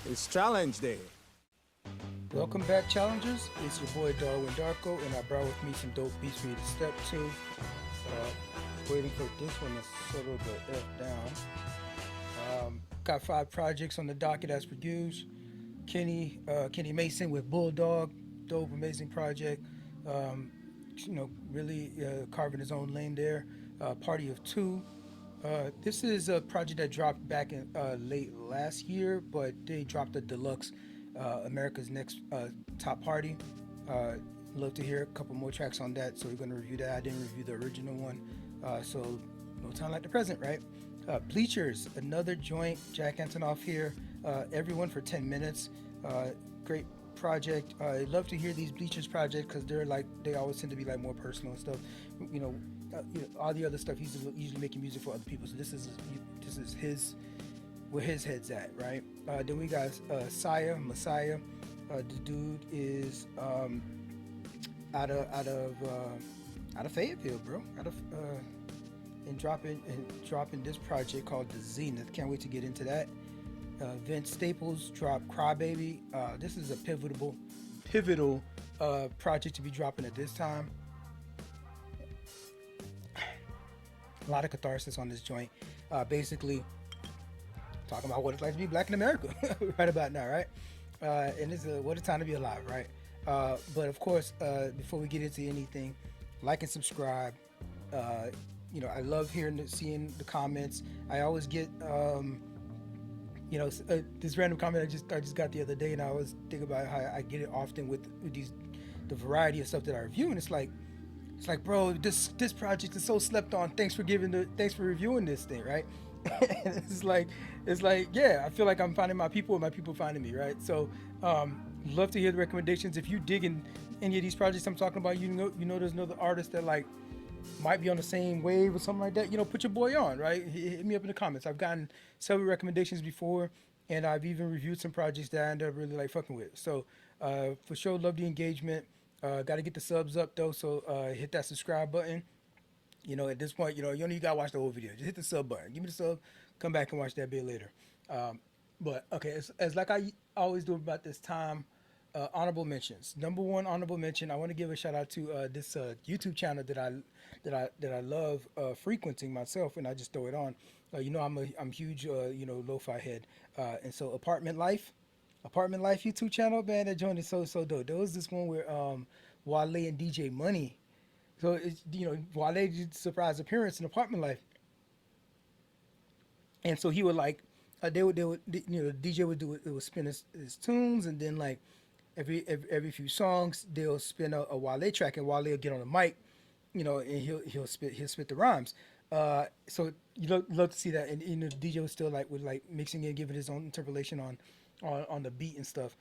It's challenge day. Welcome back, challengers. It's your boy Darwin Darko, and I brought with me some dope beats for you to step to. Waiting for this one to settle the F down. Got 5 projects on the docket as produced. Kenny Mason with Bulldog, dope, amazing project. Um, really carving his own lane there. Party of Two. This is a project that dropped back in late last year, but they dropped a deluxe America's Next Top Party. Uh, Love to hear a couple more tracks on that, so we're going to review that. I didn't review the original one, so no time like the present, right? Bleachers, another joint. Jack Antonoff here. Everyone for 10 minutes. Great project. I love to hear these Bleachers projects because they always tend to be like more personal and stuff. You know, all the other stuff he's usually making music for other people. So this is his where his head's at, right? Then we got Saya Messiah. The dude is out of out of out of Fayetteville, bro. Out of and dropping this project called The Zenith. Can't wait to get into that. Vince Staples dropped Crybaby. This is a pivotal project to be dropping at this time. A lot of catharsis on this joint. Basically, talking about what it's like to be black in America right about now, right? And it's what a time to be alive, right? But of course, before we get into anything, like and subscribe. I love seeing the comments. I always get, this random comment I just got the other day, and I always think about how I get it often with the variety of stuff that I review, and it's like, bro, this project is so slept on. Thanks for reviewing this thing, right? it's like, yeah, I feel like I'm finding my people and my people finding me, right? So, love to hear the recommendations. If you dig in any of these projects I'm talking about, there's another artist that like might be on the same wave or something like that. Put your boy on, right? Hit me up in the comments. I've gotten several recommendations before, and I've even reviewed some projects that I end up really like fucking with. So, for sure, love the engagement. Got to get the subs up though, so hit that subscribe button. At this point, you don't even gotta watch the whole video. Just hit the sub button. Give me the sub. Come back and watch that bit later. But okay, as like I always do about this time, honorable mentions. Number one honorable mention. I want to give a shout out to this YouTube channel that I love frequenting myself, and I just throw it on. I'm huge lo-fi head, and so Apartment Life YouTube channel, man. That joint is so dope. There was this one where Wale and DJ Money. So it's Wale did surprise appearance in Apartment Life, and so he would like they would the DJ would do it. It would spin his tunes, and then like every few songs they'll spin a Wale track, and Wale will get on the mic, and he'll spit the rhymes. So love to see that, and the DJ was still like with like mixing and giving his own interpolation on the beat and stuff.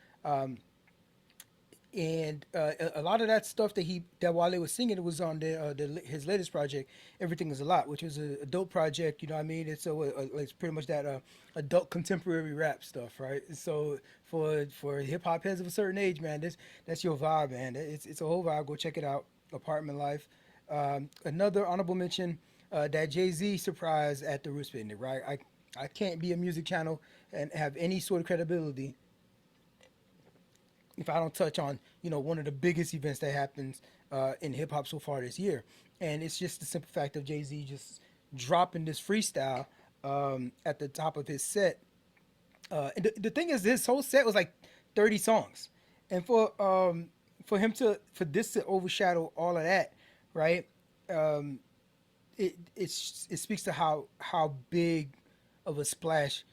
And a lot of that stuff that Wale was singing, it was on his latest project, Everything Is a Lot, which was a dope project. You know what I mean? It's pretty much that adult contemporary rap stuff, right? So for hip hop heads of a certain age, man, that's your vibe, man. It's a whole vibe. Go check it out. Apartment Life. Another honorable mention, that Jay-Z surprise at the Roots Picnic, right? I can't be a music channel and have any sort of credibility if I don't touch on one of the biggest events that happens in hip hop so far this year, and it's just the simple fact of Jay Z just dropping this freestyle at the top of his set. And the thing is, this whole set was like 30 songs, and for this to overshadow all of that, right? Um, it speaks to how big of a splash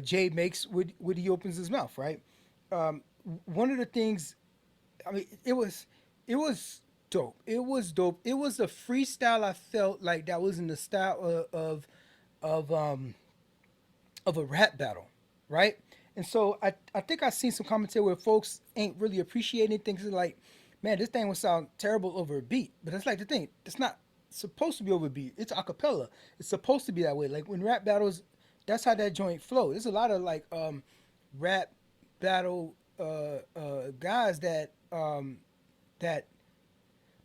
Jay makes when he opens his mouth, right? Um, One of the things, I mean, it was dope. It was dope. It was a freestyle. I felt like that was in the style of of a rap battle, right? And so I think I seen some commentary where folks ain't really appreciating things like, man, this thing would sound terrible over a beat. But that's like the thing. It's not supposed to be over a beat. It's a cappella. It's supposed to be that way. Like when rap battles, that's how that joint flows. There's a lot of like rap battle guys that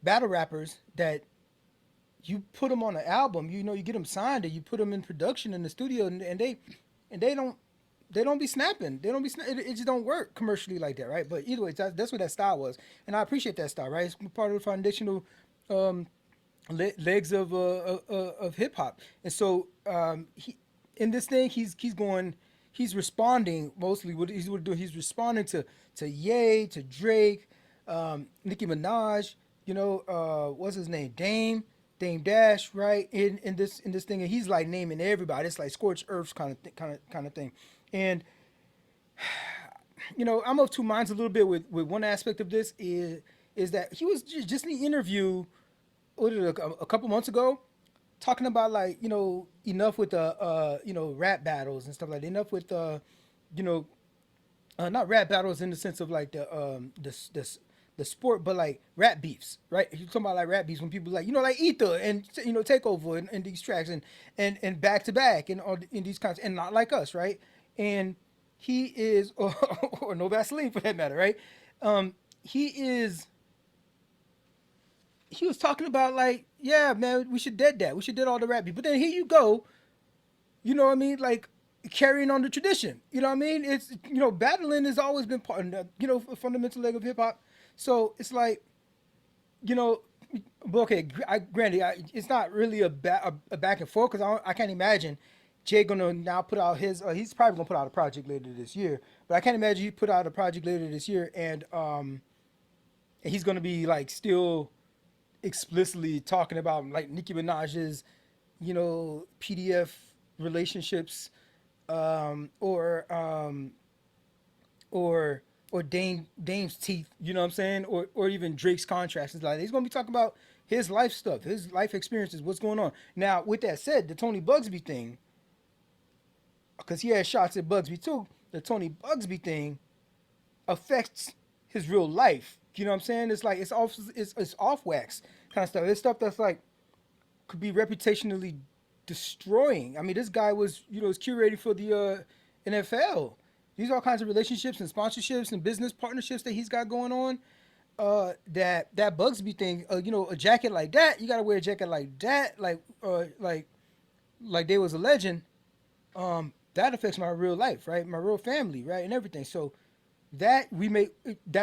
battle rappers that you put them on an album, you get them signed, and you put them in production in the studio, and they don't. they don't be snapping. They don't be it just don't work commercially like that, right? But either way, that's what that style was, and I appreciate that style, right? It's part of the foundational um, legs of hip hop, and so he in this thing he's going he's responding mostly what doing he's responding to Ye, to Drake, Nicki Minaj, what's his name, Dame Dash, right? In this thing, and he's like naming everybody. It's like scorched earths kind of thing, and I'm of two minds a little bit with one aspect of this is that he was just in the interview what did a couple months ago talking about like enough with the rap battles and stuff like that. Enough with you know not rap battles in the sense of like the sport, but like rap beefs, right? You're talking about like rap beefs when people like like Ether and Takeover and these tracks and back to back and all in these kinds and not like us, right? And he is or no Vaseline for that matter, right? He is he was talking about like, yeah, man, we should dead that. We should dead all the rap beef. But then here you go, you know what I mean? Like carrying on the tradition. You know what I mean? It's battling has always been part of the, a fundamental leg of hip hop. So it's like, you know, but okay, granted, it's not really a back and forth because I can't imagine Jay gonna now put out his. He's probably gonna put out a project later this year, but I can't imagine he put out a project later this year and he's gonna be like still explicitly talking about like Nicki Minaj's, PDF relationships, or Dame's teeth, you know what I'm saying, or even Drake's contracts. It's like he's gonna be talking about his life stuff, his life experiences, what's going on. Now, with that said, the Tony Bugsby thing, because he had shots at Bugsby too. The Tony Bugsby thing affects his real life. You know what I'm saying? It's like it's off wax kind of stuff. It's stuff that's like could be reputationally destroying. I mean, this guy was curating for the NFL. These are all kinds of relationships and sponsorships and business partnerships that he's got going on. That Bugsby thing, a jacket like that, you gotta wear a jacket like that, like they was a legend. That affects my real life, right? My real family, right, and everything. So that's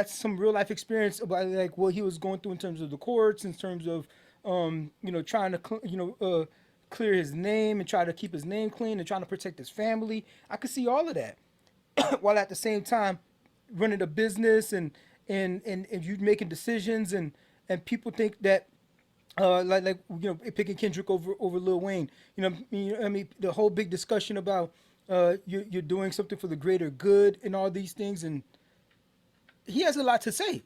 some real life experience about like what he was going through in terms of the courts, in terms of trying to clear his name and try to keep his name clean and trying to protect his family. I could see all of that while at the same time running a business and you making decisions and people think that picking Kendrick over Lil Wayne. I mean the whole big discussion about you're doing something for the greater good and all these things, and he has a lot to say.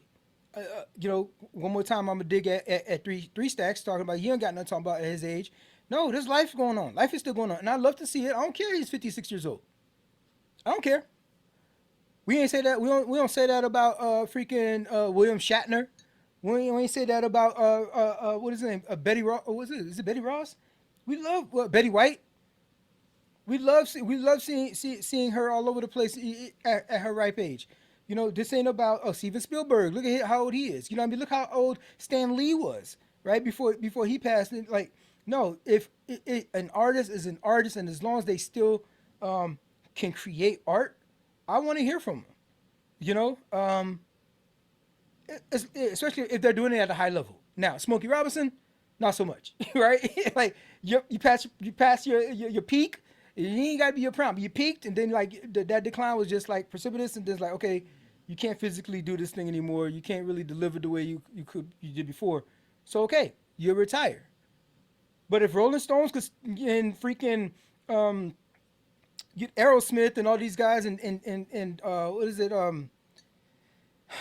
One more time, I'm gonna dig at three stacks talking about he ain't got nothing talking about at his age. No, there's life going on. Life is still going on, and I love to see it. I don't care. He's 56 years old. I don't care. We ain't say that. We don't say that about freaking William Shatner. We ain't say that about what is his name? Betty Ross. What is it? Is it Betty Ross? We love Betty White. We love seeing her all over the place at her ripe age. This ain't about Steven Spielberg. Look at how old he is. You know what I mean? Look how old Stan Lee was, right? Before he passed. And like, no, if an artist is an artist, and as long as they still can create art, I want to hear from them. You know, especially if they're doing it at a high level. Now, Smokey Robinson, not so much, right? Like you pass your peak. You ain't gotta be your prime. You peaked, and then like that decline was just like precipitous, and then it's like okay, you can't physically do this thing anymore. You can't really deliver the way you did before. So okay, you retire. But if Rolling Stones and freaking get Aerosmith and all these guys and what is it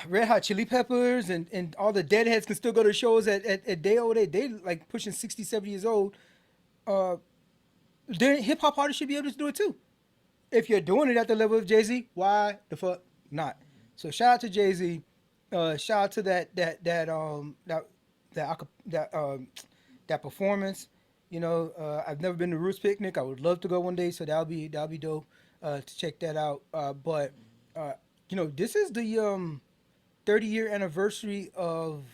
Red Hot Chili Peppers and all the Deadheads can still go to shows at day old age, they like pushing 60, 70 years old. Uh, then hip hop artists should be able to do it too. If you're doing it at the level of Jay Z, why the fuck not? So shout out to Jay Z. Shout out to that performance. I've never been to Roots Picnic. I would love to go one day, so that'll be dope to check that out. But this is the 30-year anniversary of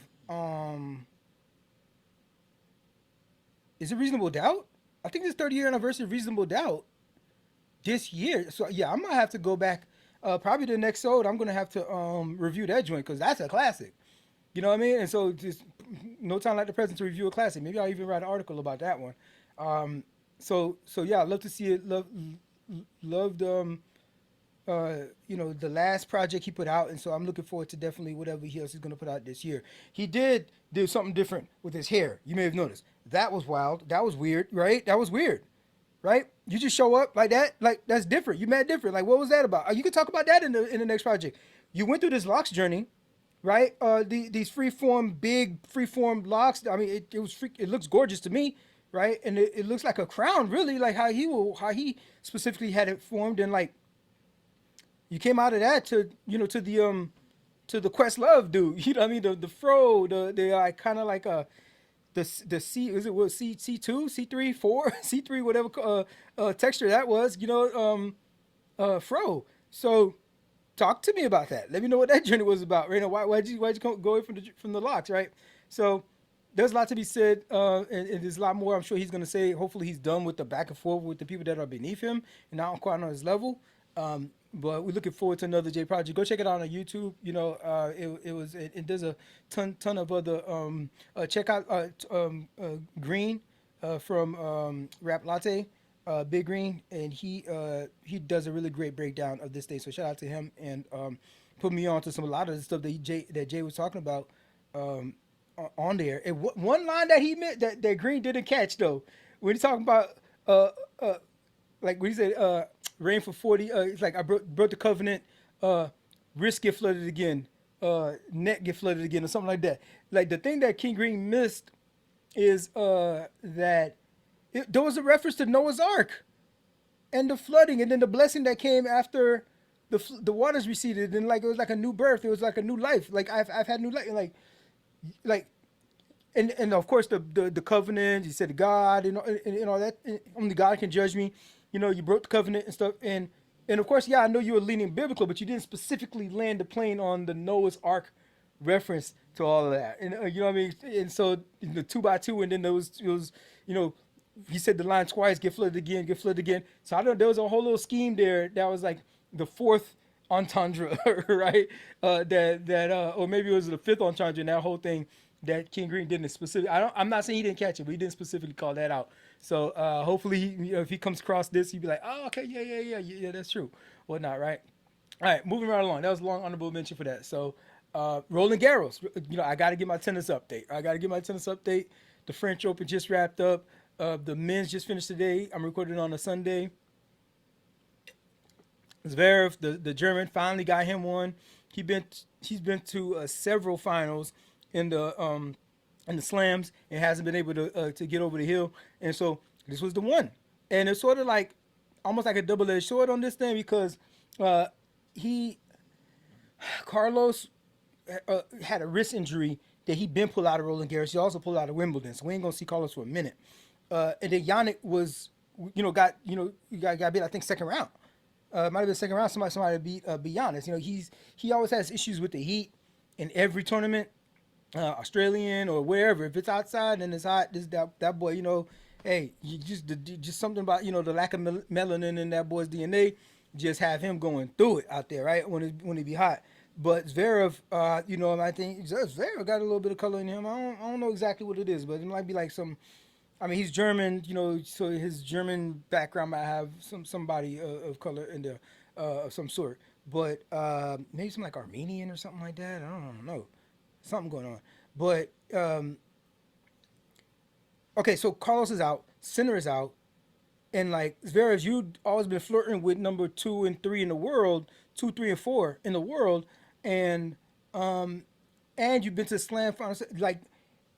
is it Reasonable Doubt? I think it's 30-year anniversary of Reasonable Doubt. this year. So yeah, I'm gonna have to go back. Probably the next episode, I'm gonna have to review that joint because that's a classic. You know what I mean? And so just no time like the present to review a classic. Maybe I'll even write an article about that one. Um, so yeah, I'd love to see it. Loved the last project he put out, and so I'm looking forward to definitely whatever he else is gonna put out this year. He did do something different with his hair. You may have noticed. That was wild. That was weird, right? That was weird, right? You just show up like that, like that's different. You mad different. Like what was that about? You could talk about that in the next project. You went through this locks journey, right? These freeform, big freeform locks. I mean, it looks gorgeous to me, right? And it looks like a crown, really, like how he specifically had it formed, and like you came out of that to to the Questlove dude. You know what I mean? The fro, the like kind of like the C, is it what, C2, C3, 4, C3, whatever texture that was. Fro. So talk to me about that. Let me know what that journey was about. Right? Why'd you go away from the locks, right? So there's a lot to be said, and there's a lot more I'm sure he's gonna say. Hopefully he's done with the back and forth with the people that are beneath him and not quite on his level. But we're looking forward to another J project. Go check it out on YouTube. There's a ton of other. Check out Green from Rap Latte, Big Green, and he does a really great breakdown of this thing. So shout out to him, and put me on to a lot of the stuff that Jay was talking about on there. And one line that he meant that Green didn't catch though, when he's talking about uh, uh, like when he said rain for 40, it's like I broke the covenant, wrist get flooded again, neck get flooded again, or something like that. Like the thing that King Green missed is that there was a reference to Noah's Ark and the flooding, and then the blessing that came after the waters receded, and like it was like a new birth, it was like a new life. Like I've had new life, like and of course the covenant. He said to God, and all that. And only God can judge me. You broke the covenant and stuff, and of course, yeah, I know you were leaning biblical, but you didn't specifically land the plane on the Noah's Ark reference to all of that. And you know what I mean. And so the two by two, and then it was you know. He said the line twice, get flooded again, get flooded again. So I don't know, there was a whole little scheme there that was like the fourth entendre, right? Or maybe it was the fifth entendre in that whole thing that King Green didn't specifically. I'm not saying he didn't catch it, but he didn't specifically call that out. So hopefully, if he comes across this, he'd be like, oh, okay, yeah, that's true, whatnot, right? All right, moving right along. That was a long honorable mention for that. So Roland Garros, I got to get my tennis update. The French Open just wrapped up. The men's just finished today. I'm recording on a Sunday. Zverev, the German, finally got him one. He's been to several finals in the slams and hasn't been able to get over the hill. And so this was the one. And it's sort of like almost like a double-edged sword on this thing because he Carlos had a wrist injury that he been pulled out of Roland Garros. He also pulled out of Wimbledon, so we ain't gonna see Carlos for a minute. And then Yannick was, got beat, I think, second round. Might have been second round. Somebody beat Giannis. He always has issues with the heat in every tournament, Australian or wherever. If it's outside and it's hot, that boy, hey, you just something about the lack of melanin in that boy's DNA. Just have him going through it out there, right? When it be hot. But Zverev, I think Zverev got a little bit of color in him. I don't know exactly what it is, but it might be like some. I mean, he's German, so his German background might have somebody of color in there, of some sort. But maybe some like Armenian or something like that. I don't know, something going on. But okay, so Carlos is out, Sinner is out, and like Zverev, you've always been flirting with number 2 and 3 in the world, 2, 3, and 4 in the world, and you've been to slam finals. Like,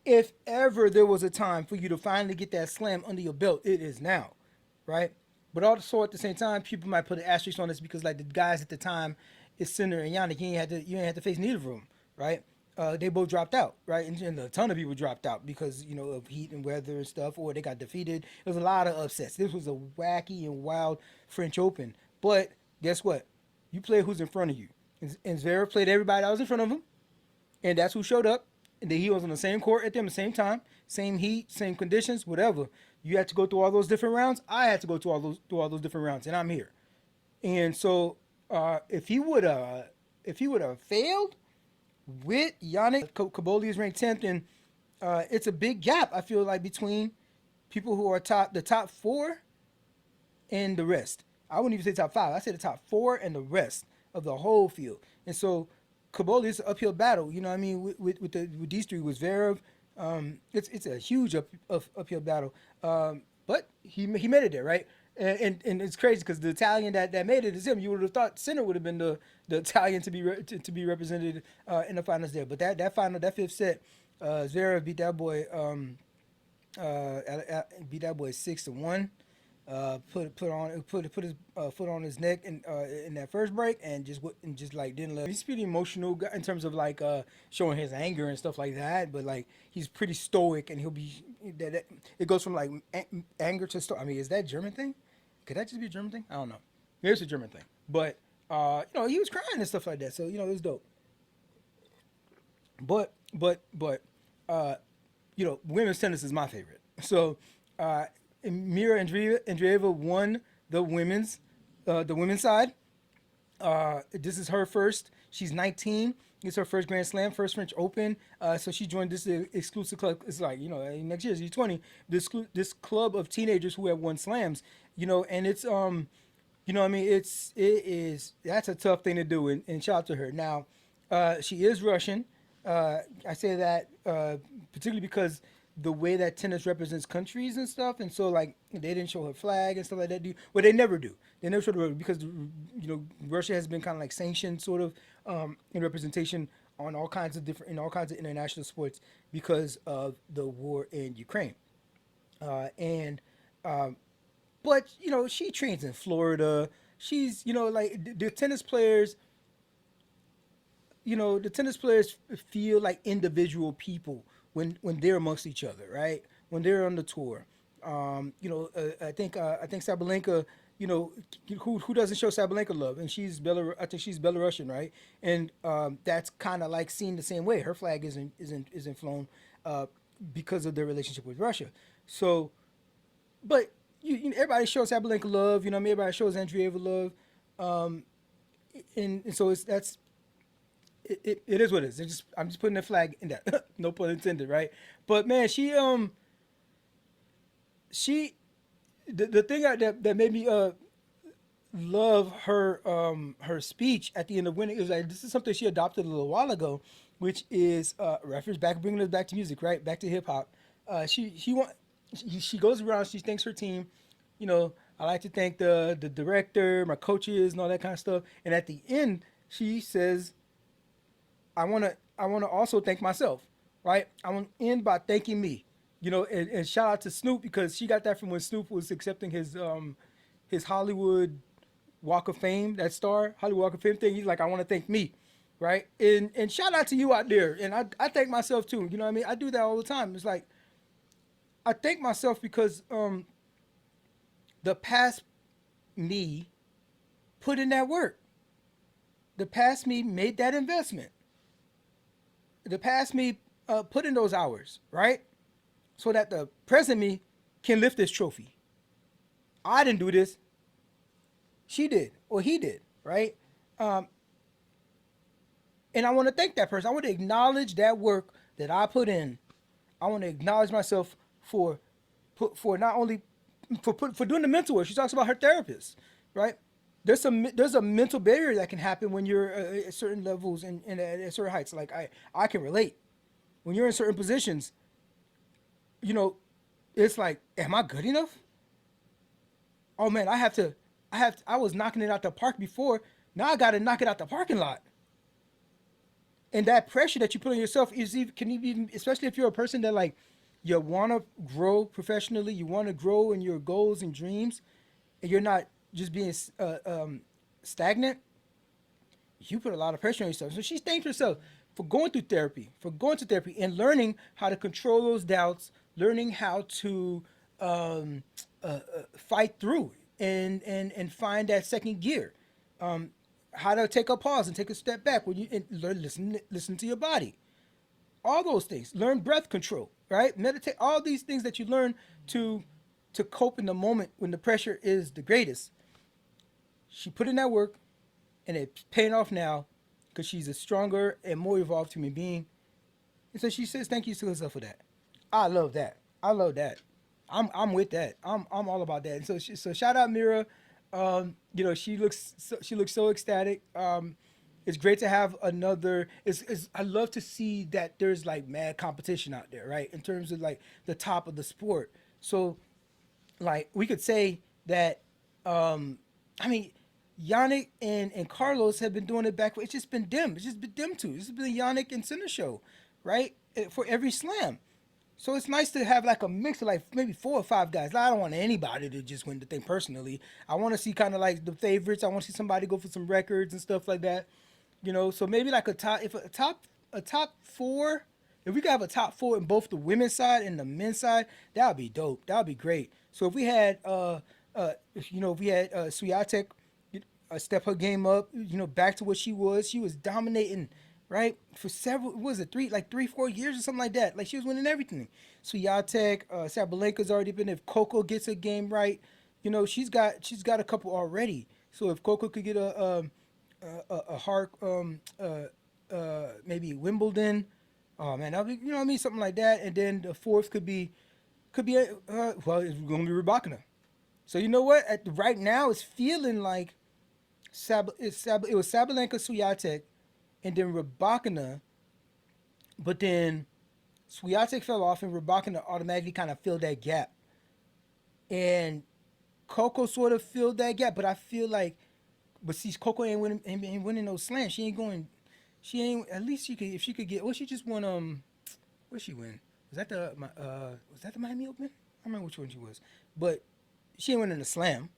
if ever there was a time for you to finally get that slam under your belt, it is now, right? But also at the same time, people might put an asterisk on this because like the guys at the time, it's Sinner and Yannick. You ain't had to face neither of them, right? They both dropped out, right? And a ton of people dropped out because of heat and weather and stuff, or they got defeated. There was a lot of upsets. This was a wacky and wild French Open. But guess what? You play who's in front of you, and Zverev played everybody that was in front of him, and that's who showed up. And then he was on the same court at them, the same time, same heat, same conditions, whatever. You had to go through all those different rounds. I had to go through all those different rounds, and I'm here. And so if he would have failed with Yannick, Kaboli is ranked 10th, and it's a big gap. I feel like between people who are the top four and the rest. I wouldn't even say top five. I say the top four and the rest of the whole field. And so Kaboli is an uphill battle. You know what I mean? With these three, with Zverev, it's a huge uphill battle. But he made it there, right? And it's crazy because the Italian that made it is him. You would have thought Sinner would have been the Italian to be represented in the finals there. But that fifth set, Zverev beat that boy beat that boy 6-1. Put his foot on his neck in that first break, and just like didn't let. He's pretty emotional in terms of like showing his anger and stuff like that, but like he's pretty stoic, and he'll be that it goes from like anger to stoic. I mean, is that a German thing? Could that just be a German thing? I don't know. Maybe it's a German thing, but he was crying and stuff like that, so it was dope. But women's tennis is my favorite. So Mira Andreeva won the women's side. This is her first. She's 19. It's her first Grand Slam, first French Open. So she joined this exclusive club. It's like next year she's 20. This club of teenagers who have won slams. And it's I mean that's a tough thing to do. And shout out to her. Now, she is Russian. I say that particularly because the way that tennis represents countries and stuff, and so like they didn't show her flag and stuff like that. Well, they never do. They never show the because Russia has been kind of like sanctioned sort of in representation on all kinds of international sports because of the war in Ukraine. And but she trains in Florida. She's like the tennis players. The tennis players feel like individual people when they're amongst each other, right? When they're on the tour. I think Sabalenka, who doesn't show Sabalenka love, and I think she's Belarusian, right? And that's kind of like seen the same way. Her flag isn't flown because of their relationship with Russia. So, but everybody shows Sabalenka love. Everybody shows Andreeva love, and so it is what it is. I'm just putting the flag in that. No pun intended, right? But man, the thing that made me love her speech at the end of winning is like this is something she adopted a little while ago, which is reference back bringing us back to music, right? Back to hip hop. She goes around, she thanks her team. I like to thank the director, my coaches, and all that kind of stuff. And at the end, she says, I want to also thank myself, right? I want to end by thanking me, and shout out to Snoop because she got that from when Snoop was accepting his Hollywood Walk of Fame, that Hollywood Walk of Fame thing. He's like, I want to thank me, right? And shout out to you out there. And I thank myself too. You know what I mean? I do that all the time. It's like, I thank myself because the past me put in that work. The past me made that investment. The past me put in those hours, right? So that the present me can lift this trophy. I didn't do this. She did, or he did, right? And I want to thank that person. I want to acknowledge that work that I put in. I want to acknowledge myself for not only for doing the mental work. She talks about her therapist, right? There's a mental barrier that can happen when you're at certain levels and at certain heights. Like I can relate. When you're in certain positions, it's like, am I good enough? Oh man, I was knocking it out the park before. Now I got to knock it out the parking lot. And that pressure that you put on yourself can even, especially if you're a person that like you want to grow professionally, you want to grow in your goals and dreams, and you're not just being stagnant. You put a lot of pressure on yourself. So she thanked herself for going through therapy, and learning how to control those doubts, learning how to fight through and find that second gear. How to take a pause and take a step back when you learn, listen to your body. All those things. Learn breath control, right? Meditate. All these things that you learn to cope in the moment when the pressure is the greatest. She put in that work, and it's paying off now because she's a stronger and more evolved human being. And so she says thank you to herself for that. I love that. I love that. I'm with that. I'm all about that. And so so shout out Mira. She looks so ecstatic. It's great to have another. It's I love to see that there's like mad competition out there, right? In terms of like the top of the sport. So like we could say that I mean Yannick and Carlos have been doing it back. It's just been them. It's just been them two. It's been Yannick and Center Show, right? For every slam. So it's nice to have like a mix of like maybe 4 or 5 guys. I don't want anybody to just win the thing personally. I want to see kind of like the favorites. I want to see somebody go for some records and stuff like that. So maybe like a top four. If we could have a top four in both the women's side and the men's side, that would be dope. That would be great. So if we had if we had Swiatek step her game up, back to what she was dominating, right? For several, what was it, 3, 4 years or something like that. Like she was winning everything. Swiatek, Sabalenka's already been. If Coco gets her game right, she's got a couple already. So if Coco could get a hard maybe Wimbledon, oh man, that'd be what I mean, something like that. And then the fourth well, it's gonna be Rybakina. So you know what? Right now, it's feeling like it was Sabalenka, Swiatek, and then Rybakina. But then Swiatek fell off, and Rybakina automatically kind of filled that gap. And Coco sort of filled that gap, but I feel like, but see, Coco ain't winning no slams. She ain't going. She ain't. At least she could, if she could get. Well, she just won. What she win? Was that the Miami Open? I don't remember which one she was, but she ain't winning a slam.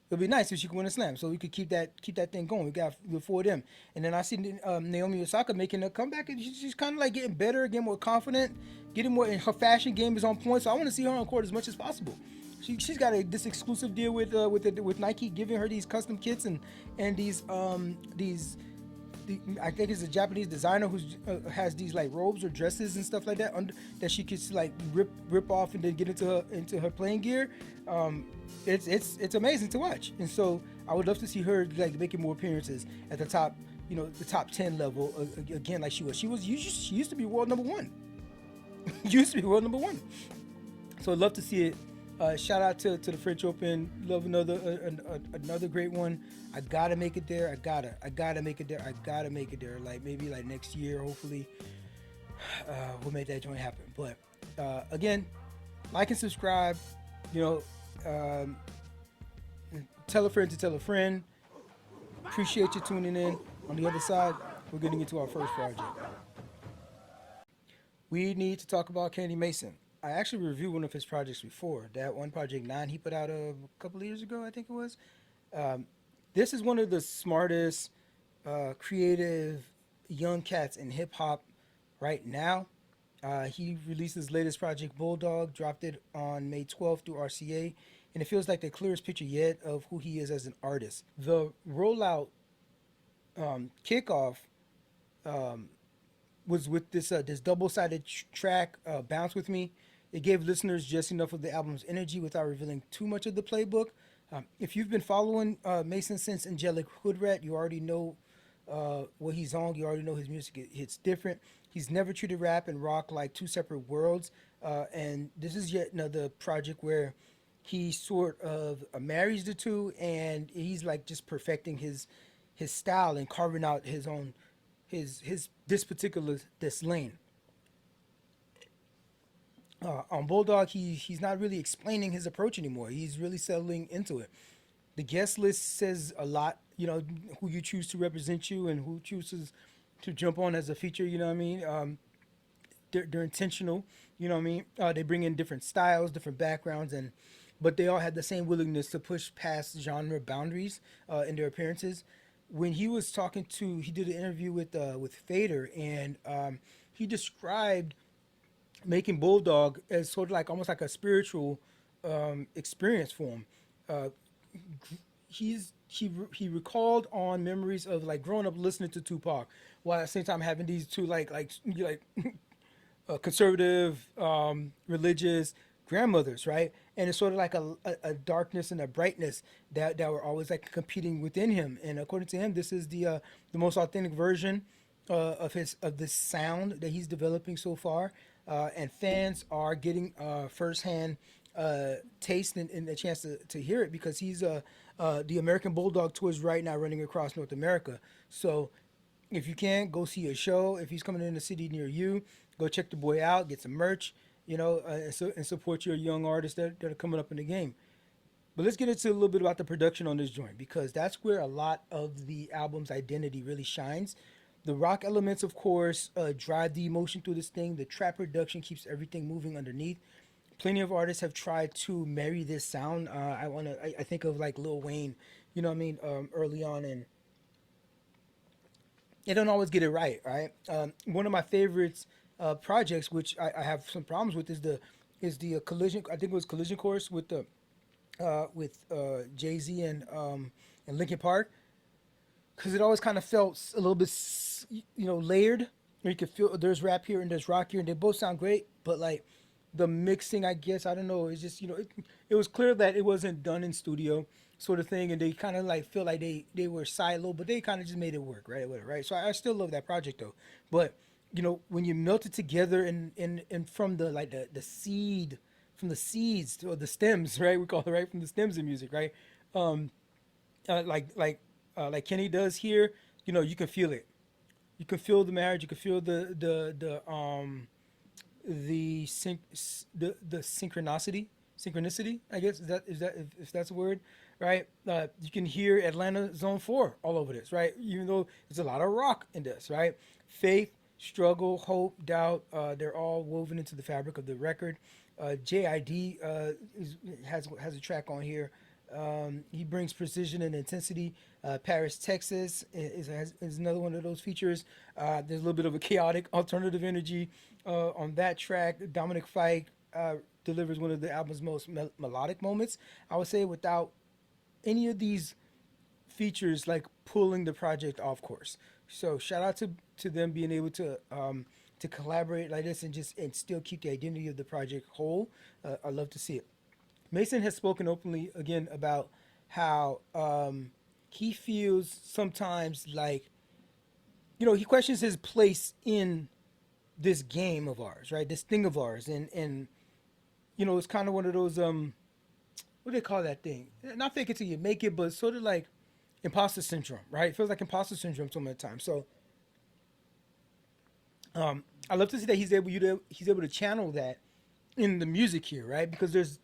It'd be nice if she could win a slam, so we could keep that thing going. We got the four of them, and then I see Naomi Osaka making a comeback, and she's kind of like getting better, getting more confident, getting more. And her fashion game is on point, so I want to see her on court as much as possible. She's got this exclusive deal with Nike, giving her these custom kits and these I think it's a Japanese designer who has these like robes or dresses and stuff like that that she could like rip off and then get into her playing gear. It's amazing to watch, and so I would love to see her like making more appearances at the top, the top 10 level again, like she was. She used to be world number one. Used to be world number one. So I'd love to see it. Shout out to the French Open. Love another great one. I gotta make it there. I gotta make it there. I gotta make it there. Like maybe like next year, hopefully, we'll make that joint happen. But again, like and subscribe. Tell a friend to tell a friend. Appreciate you tuning in. On the other side, we're getting into our first project. We need to talk about Candy Mason. I actually reviewed one of his projects before. That one project 9 he put out a couple of years ago, I think it was. This is one of the smartest, creative young cats in hip hop right now. He released his latest project, Bulldog, dropped it on May 12th through RCA, and it feels like the clearest picture yet of who he is as an artist. The rollout kickoff was with this double-sided track, Bounce With Me. It gave listeners just enough of the album's energy without revealing too much of the playbook. If you've been following Mason since Angelic Hoodrat, you already know what he's on. You already know his music hits different. He's never treated rap and rock like two separate worlds. And this is yet another project where he sort of marries the two, and he's like just perfecting his style and carving out his own this lane. On Bulldog, he's not really explaining his approach anymore. He's really settling into it. The guest list says a lot, who you choose to represent you and who chooses to jump on as a feature, you know what I mean? They're intentional, you know what I mean? They bring in different styles, different backgrounds, but they all had the same willingness to push past genre boundaries in their appearances. When he was he did an interview with Fader, and he described making Bulldog as sort of like almost like a spiritual experience for him. He recalled on memories of like growing up listening to Tupac, while at the same time having these two like conservative, religious, grandmothers, right? And it's sort of like a darkness and a brightness that were always like competing within him. And according to him, this is the most authentic version of this sound that he's developing so far. And fans are getting firsthand taste and a chance to hear it because he's the American Bulldog tour is right now running across North America. So if you can, go see a show. If he's coming in a city near you, go check the boy out, get some merch, and support your young artists that are coming up in the game. But let's get into a little bit about the production on this joint because that's where a lot of the album's identity really shines. The rock elements, of course, drive the emotion through this thing. The trap production keeps everything moving underneath. Plenty of artists have tried to marry this sound. I think of like Lil Wayne, you know what I mean, early on, and they don't always get it right, right? One of my favorites projects, which I have some problems with, is the collision. I think it was Collision Course with Jay Z and Linkin Park, because it always kind of felt a little bit layered. Where you could feel there's rap here and there's rock here, and they both sound great, but like the mixing, I guess I don't know. It's just it was clear that it wasn't done in studio, sort of thing, and they kind of like feel like they were silo, but they kind of just made it work, right? Right. So I still love that project though, but when you melt it together and from the like the seed from the seeds or the stems, right? We call it right from the stems of music, right? Um, like Kenny does here, you can feel it. You can feel the marriage. You can feel the synchronicity. I guess is that if that's a word, right? You can hear Atlanta Zone 4 all over this, right? Even though there's a lot of rock in this, right? Faith, struggle, hope, doubt, they're all woven into the fabric of the record. JID has a track on here. He brings precision and intensity. Paris, Texas is another one of those features. There's a little bit of a chaotic alternative energy on that track. Dominic Fike delivers one of the album's most melodic moments, I would say, without any of these features like pulling the project off course. So shout out to them being able to collaborate like this and still keep the identity of the project whole. I love to see it. Mason has spoken openly again about how he feels sometimes like he questions his place in this game of ours, right? This thing of ours, and it's kind of one of those what do they call that thing? Not fake it till you make it, but sort of like imposter syndrome, right? It feels like imposter syndrome so many times. So I love to see that he's able to channel that in the music here, right? Because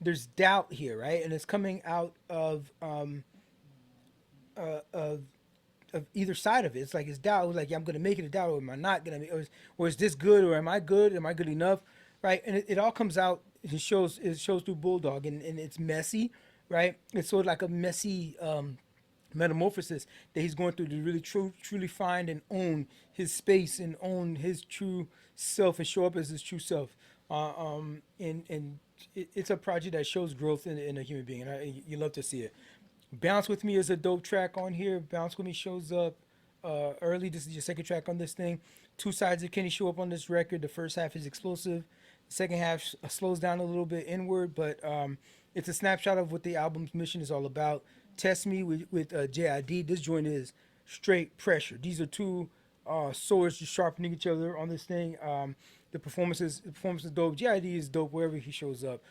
there's doubt here, right? And it's coming out uh, of of either side of it. It's like it's doubt. It's like, yeah, I'm gonna make it a doubt, or am I not gonna make? Or is this good, or am I good? Am I good enough? Right? And it all comes out. It shows through Bulldog, and it's messy, right? It's sort of like a messy metamorphosis that he's going through to really truly find and own his space and own his true self and show up as his true self. And it's a project that shows growth in a human being, and you love to see it. Bounce with Me is a dope track on here. Bounce with Me shows up early. This is your second track on this thing. Two sides of Kenny show up on this record. The first half is explosive. The second half slows down a little bit inward, but it's a snapshot of what the album's mission is all about. Test Me with JID. This joint is straight pressure. These are two swords just sharpening each other on this thing. The performance is dope. JID is dope wherever he shows up.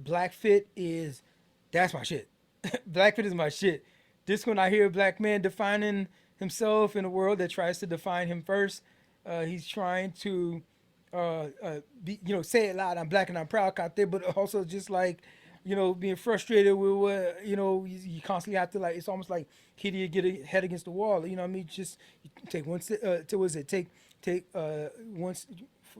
Black Fit that's my shit. Black Fit is my shit. This when I hear a black man defining himself in a world that tries to define him first, he's trying to say it loud. I'm black and I'm proud out there, but also just like being frustrated with what you constantly have to like. It's almost like hitting you get a head against the wall. You know what I mean? Just take one step. To was it take once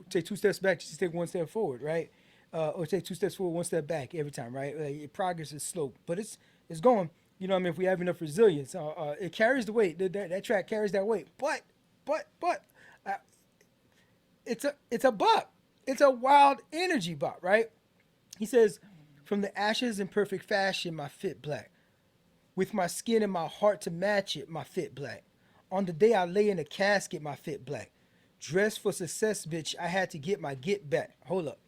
take two steps back, just take one step forward, right? Or take two steps forward, one step back every time, right? Like, progress is slow, but it's going. You know what I mean? If we have enough resilience, it carries the weight. That track carries that weight. But uh, it's a bop. It's a wild energy bop, right? He says, "From the ashes in perfect fashion, my fit black. With my skin and my heart to match it, my fit black. On the day I lay in a casket, my fit black. Dressed for success, bitch. I had to get my get back. Hold up,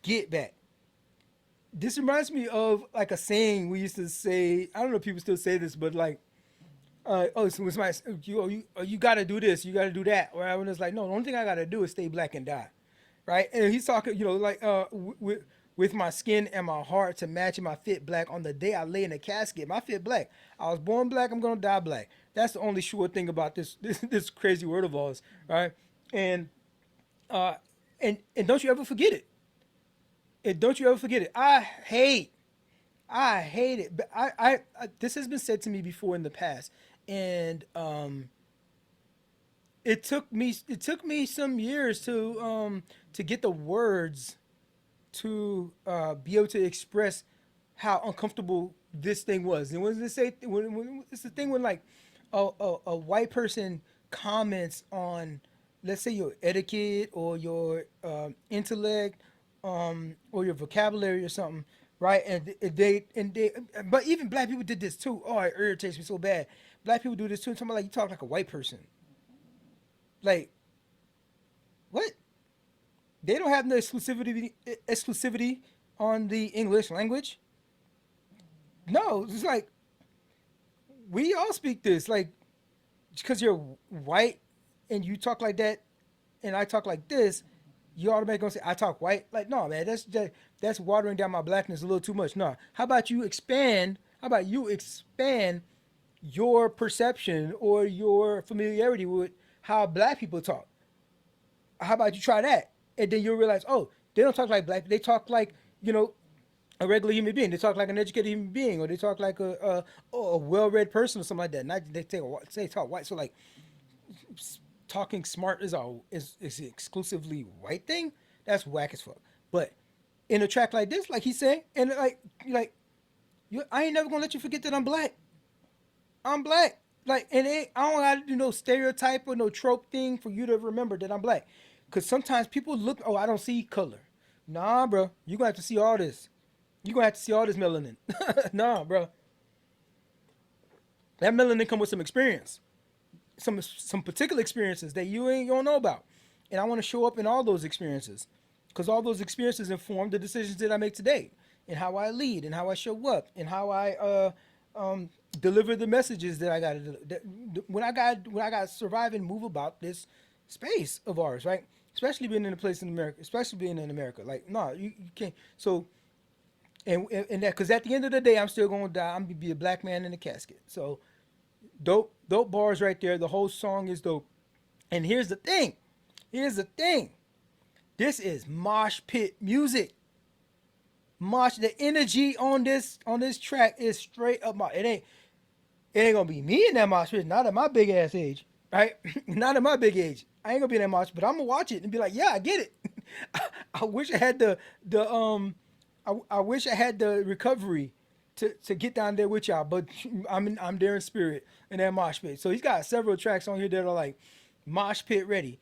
get back. This reminds me of like a saying we used to say. I don't know if people still say this, but like, oh, so it's my you got to do this, you got to do that. Or when it's like, no, the only thing I got to do is stay black and die, right? And he's talking, like with my skin and my heart to match my fit black on the day I lay in a casket. My fit black. I was born black. I'm gonna die black. That's the only sure thing about this crazy word of ours, right? And uh, and don't you ever forget it. And don't you ever forget it. I hate it. But this has been said to me before in the past, and it took me some years to get the words to be able to express how uncomfortable this thing was. And when they say when it's the thing when like a white person comments on, let's say, your etiquette or your intellect, or your vocabulary or something, right? And they but even black people did this too. Oh, it irritates me so bad. Black people do this too. Talking about like you talk like a white person. Like what? They don't have no exclusivity on the English language. No, it's like we all speak this. Like because you're white and you talk like that, and I talk like this, you automatically gonna say I talk white. Like no, man, that's watering down my blackness a little too much. No, how about you expand? How about you expand your perception or your familiarity with how black people talk? How about you try that? And then you'll realize, oh, they don't talk like black. They talk like, you know, a regular human being. They talk like an educated human being, or they talk like a well-read person or something like that. Not they say talk white. So like talking smart is an exclusively white thing. That's whack as fuck. But in a track like this, like he's saying, and like I ain't never gonna let you forget that I'm black. I'm black. Like, and I don't gotta do no stereotype or no trope thing for you to remember that I'm black. Cause sometimes people look, oh, I don't see color. Nah, bro, you gonna have to see all this. You gonna have to see all this melanin. Nah, bro, that melanin come with some experience, some particular experiences that you ain't gonna know about, and I want to show up in all those experiences, cause all those experiences inform the decisions that I make today, and how I lead, and how I show up, and how I deliver the messages that I got to when I got to survive and move about this space of ours, right? Especially being in a place in America, especially being in America. Like, no, you can't. So, and that because at the end of the day, I'm still gonna die. I'm gonna be a black man in a casket. So, dope bars right there. The whole song is dope. And here's the thing. Here's the thing. This is mosh pit music. Mosh. The energy on this track is straight up my. It ain't gonna be me in that mosh pit. Not at my big ass age, right? Not at my big age. I ain't gonna be in that mosh, but I'm gonna watch it and be like, yeah, I get it. I wish I had I wish I had the recovery to get down there with y'all, but I'm there in spirit in that mosh pit. So he's got several tracks on here that are like mosh pit ready.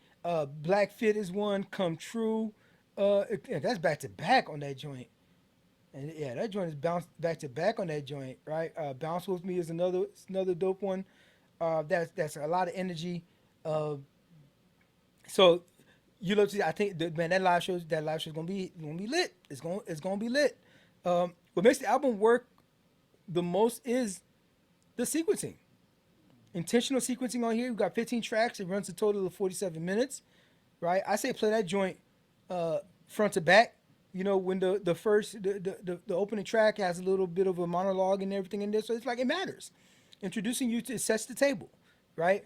Black Fit is one. Come True. That's back to back on that joint. And yeah, that joint is bounced back to back on that joint, right? Bounce with Me is another dope one. That's a lot of energy. Uh, so you look to I think man that live show is gonna be lit. It's gonna be lit. What makes the album work the most is the sequencing. Intentional sequencing on here. We've got 15 tracks. It runs a total of 47 minutes, right? I say play that joint front to back. You know, when the first the opening track has a little bit of a monologue and everything in there, so it's like it matters. Introducing you to it sets the table, right?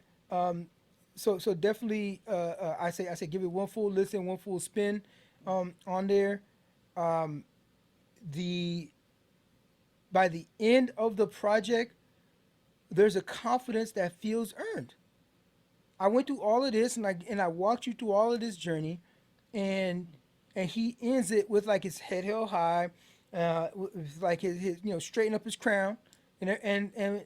So definitely, I say give it one full listen, one full spin, on there. Um, the By the end of the project, there's a confidence that feels earned. I went through all of this, and I walked you through all of this journey, and he ends it with like his head held high, with like his straighten up his crown, and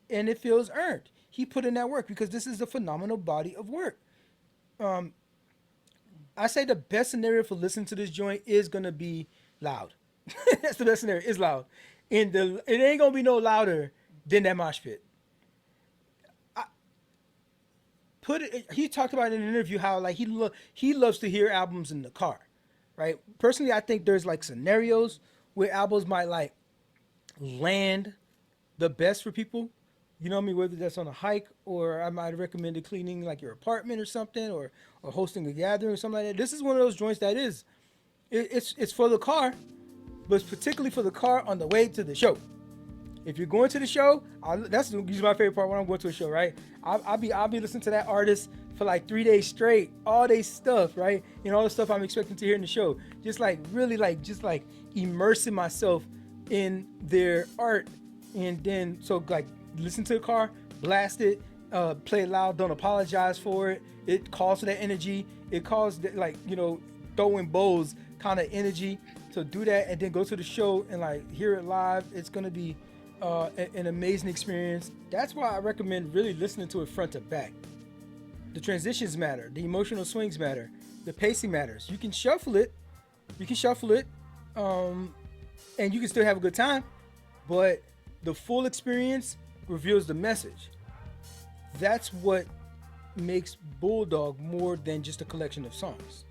it feels earned. He put in that work because this is a phenomenal body of work. Um, I say the best scenario for listening to this joint is gonna be loud. That's the best scenario. Is loud, and it ain't gonna be no louder than that mosh pit. I, put it. He talked about in an interview how like he loves to hear albums in the car, right? Personally, I think there's like scenarios where albums might like land the best for people. You know what I mean? Whether that's on a hike or I might recommend cleaning like your apartment or something, or hosting a gathering or something like that. This is one of those joints that is it's for the car, but it's particularly for the car on the way to the show. If you're going to the show, that's usually my favorite part when I'm going to a show, right? I'll be listening to that artist for like 3 days straight, all day stuff, right? You know, all the stuff I'm expecting to hear in the show. Just like really like just like immersing myself in their art, and then so like listen to the car, blast it, play it loud, don't apologize for it. It calls for that energy. It calls like throwing bows kind of energy. So do that and then go to the show and like hear it live. It's gonna be an amazing experience. That's why I recommend really listening to it front to back. The transitions matter. The emotional swings matter. The pacing matters. You can shuffle it. You can shuffle it, and you can still have a good time. But the full experience reveals the message. That's what makes Bulldog more than just a collection of songs.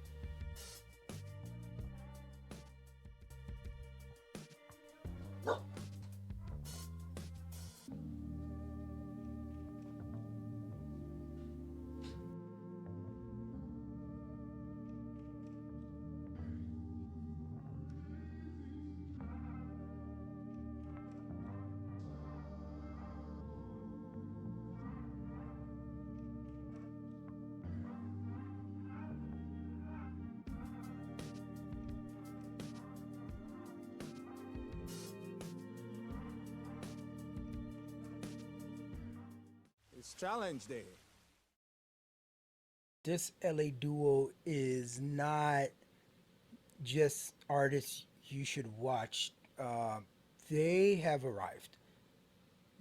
It's challenge day. This LA duo is not just artists you should watch. They have arrived.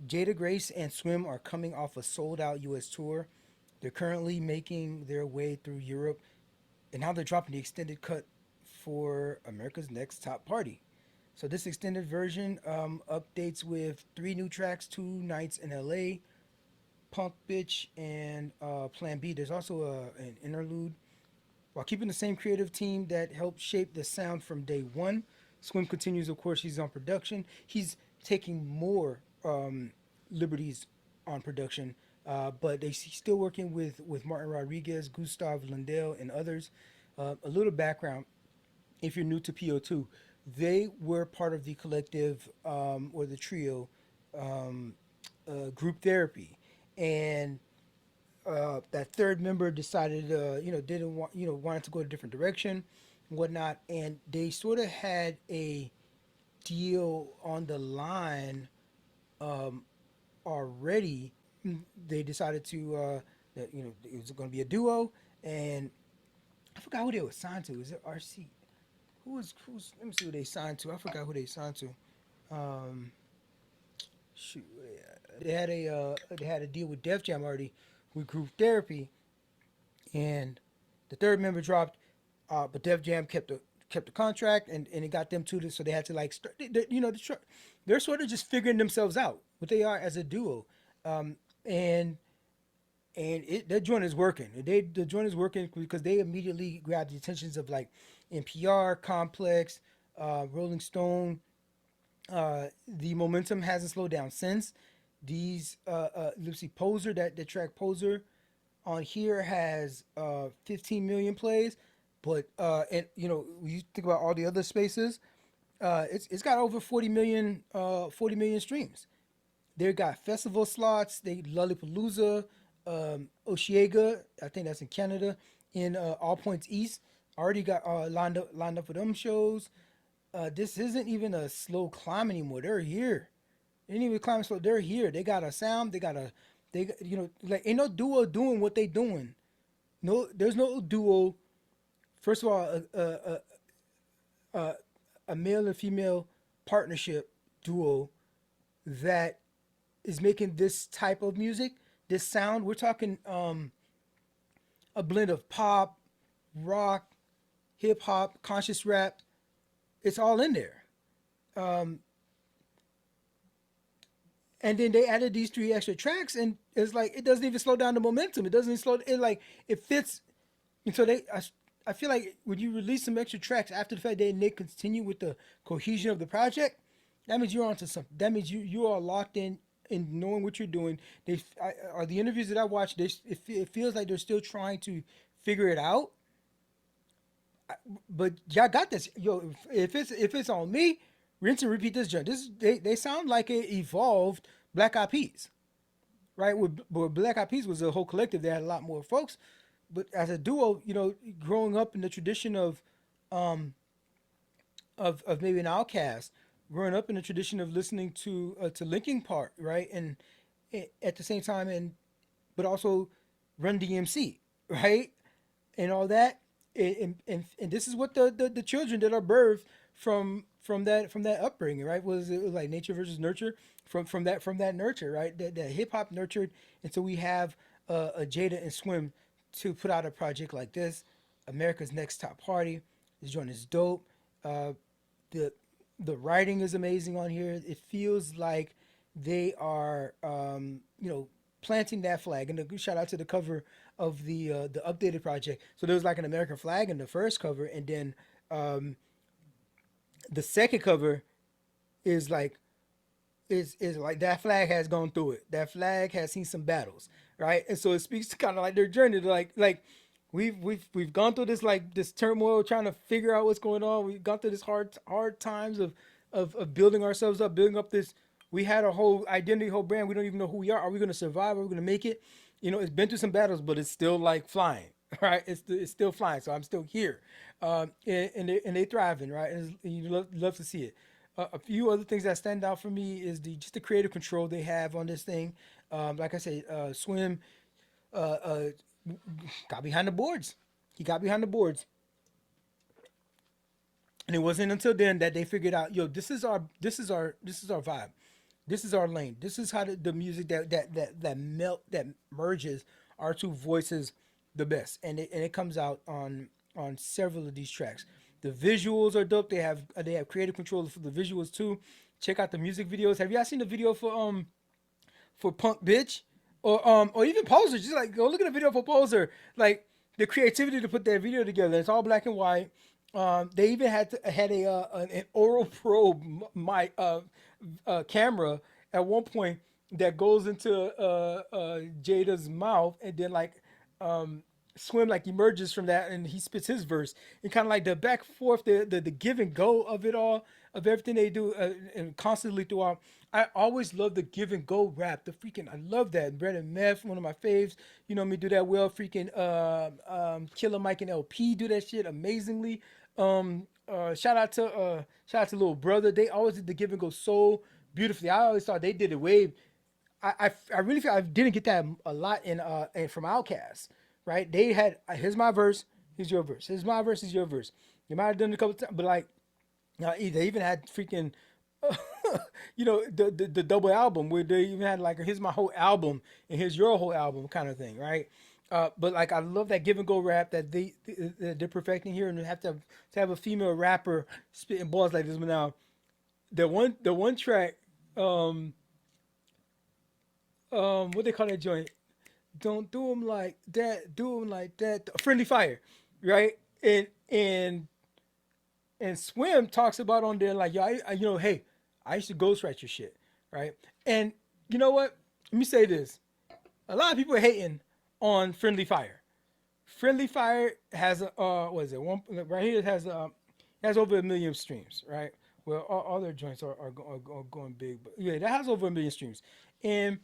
Jada Grace and Swim are coming off a sold out US tour. They're currently making their way through Europe, and now they're dropping the extended cut for America's Next Top Party. So, this extended version updates with three new tracks, two nights in LA, Punk Bitch, and Plan B. There's also an interlude. While keeping the same creative team that helped shape the sound from day one, Swim continues, of course, he's on production. He's taking more liberties on production, but he's still working with Martin Rodriguez, Gustav Lundell, and others. A little background, if you're new to PO2, they were part of the collective or the trio group therapy. And that third member decided, didn't want, wanted to go a different direction, and whatnot, and they sort of had a deal on the line already. They decided to that it was going to be a duo, and I forgot who they were signed to. Is it RC? Who's? Let me see who they signed to. I forgot who they signed to. Um, Shoot, they had a deal with Def Jam already with group therapy, and the third member dropped, but Def Jam kept the contract, and it got them to this, so they had to like start. They're sort of just figuring themselves out what they are as a duo, um, and that joint is working. The joint is working because they immediately grabbed the attentions of like NPR, Complex, Rolling Stone. The momentum hasn't slowed down since. These let's see, Poser, that the track Poser on here has 15 million plays, but and when you think about all the other spaces, it's got over 40 million streams. They got festival slots. They Lollapalooza, Osheaga, I think that's in Canada, in All Points East. Already got lined up for them shows. This isn't even a slow climb anymore. They're here. They ain't even climbing slow. They're here. They got a sound. Like ain't no duo doing what they doing. No, there's no duo. First of all, a male and female partnership duo that is making this type of music, this sound. We're talking a blend of pop, rock, hip hop, conscious rap. It's all in there. Um, and then they added these three extra tracks, and it's like it doesn't even slow down the momentum. It doesn't slow. It like it fits. And so I feel like when you release some extra tracks after the fact, and they continue with the cohesion of the project, that means you're onto something. That means you are locked in knowing what you're doing. Are the interviews that I watch. It feels like they're still trying to figure it out. But y'all got this. Yo, if it's on me, rinse and repeat this joint. They sound like a evolved Black Eyed Peas, right? With Black Eyed Peas was a whole collective. They had a lot more folks, but as a duo, growing up in the tradition um of maybe an Outcast, growing up in the tradition of listening to Linkin Park, right? And at the same time, but also Run DMC, right? And all that. And this is what the children that are birthed from that upbringing, right? It was like nature versus nurture from that nurture, right? That hip hop nurtured, and so we have a Jada and Swim to put out a project like this. America's Next Top Party. This joint is dope. Uh, the the writing is amazing on here. It feels like they are planting that flag. And a shout out to the cover of the updated project. So there was like an American flag in the first cover, and then um, the second cover is like is like that flag has gone through it. That flag has seen some battles, right? And so it speaks to kind of like their journey. Like we've gone through this turmoil, trying to figure out what's going on. We've gone through this hard times of building ourselves up, building up this. We had a whole identity, whole brand. We don't even know who we are. Are we going to survive? Are we going to make it? It's been through some battles, but it's still like flying, right? It's still flying. So I'm still here, and they thriving, right? And you love to see it. A few other things that stand out for me is just the creative control they have on this thing. Like I said, Swim uh, uh, got behind the boards. He got behind the boards, and it wasn't until then that they figured out, yo, this is our vibe. This is our lane. This is how the music that merges our two voices the best, and it comes out on several of these tracks. The visuals are dope. They have creative control for the visuals too. Check out the music videos. Have y'all seen the video for Punk Bitch, or even Poser? Just like go look at the video for Poser. Like the creativity to put that video together. It's all black and white. They even had an oral probe camera at one point that goes into Jada's mouth, and then like Swim like emerges from that, and he spits his verse, and kind of like the back and forth, the give and go of it all, of everything they do, and constantly throughout. I always love the give and go rap. I love that. Bread and Meth, one of my faves. You know me, do that well. Freaking Killer Mike and LP do that shit amazingly. Shout out to Little Brother. They always did the give and go so beautifully. I always thought they did it way. I really feel I didn't get that a lot in from Outkast, right? They had here's my verse, here's your verse, here's my verse, here's your verse. You might have done it a couple times, but like they even had freaking the double album where they even had like here's my whole album and here's your whole album kind of thing, right? But like I love that give and go rap that they're perfecting here, and to have a female rapper spitting balls like this. But now the one track, what they call that joint? Don't do them like that. Do them like that. Friendly Fire, right? And Swim talks about on there like, yo, hey, I used to ghostwrite your shit, right? And you know what? Let me say this: a lot of people are hating on Friendly Fire. Friendly Fire has what is it? One right here. It has over 1 million streams, right? Well, all their joints are going big, but yeah, that has over 1 million streams. And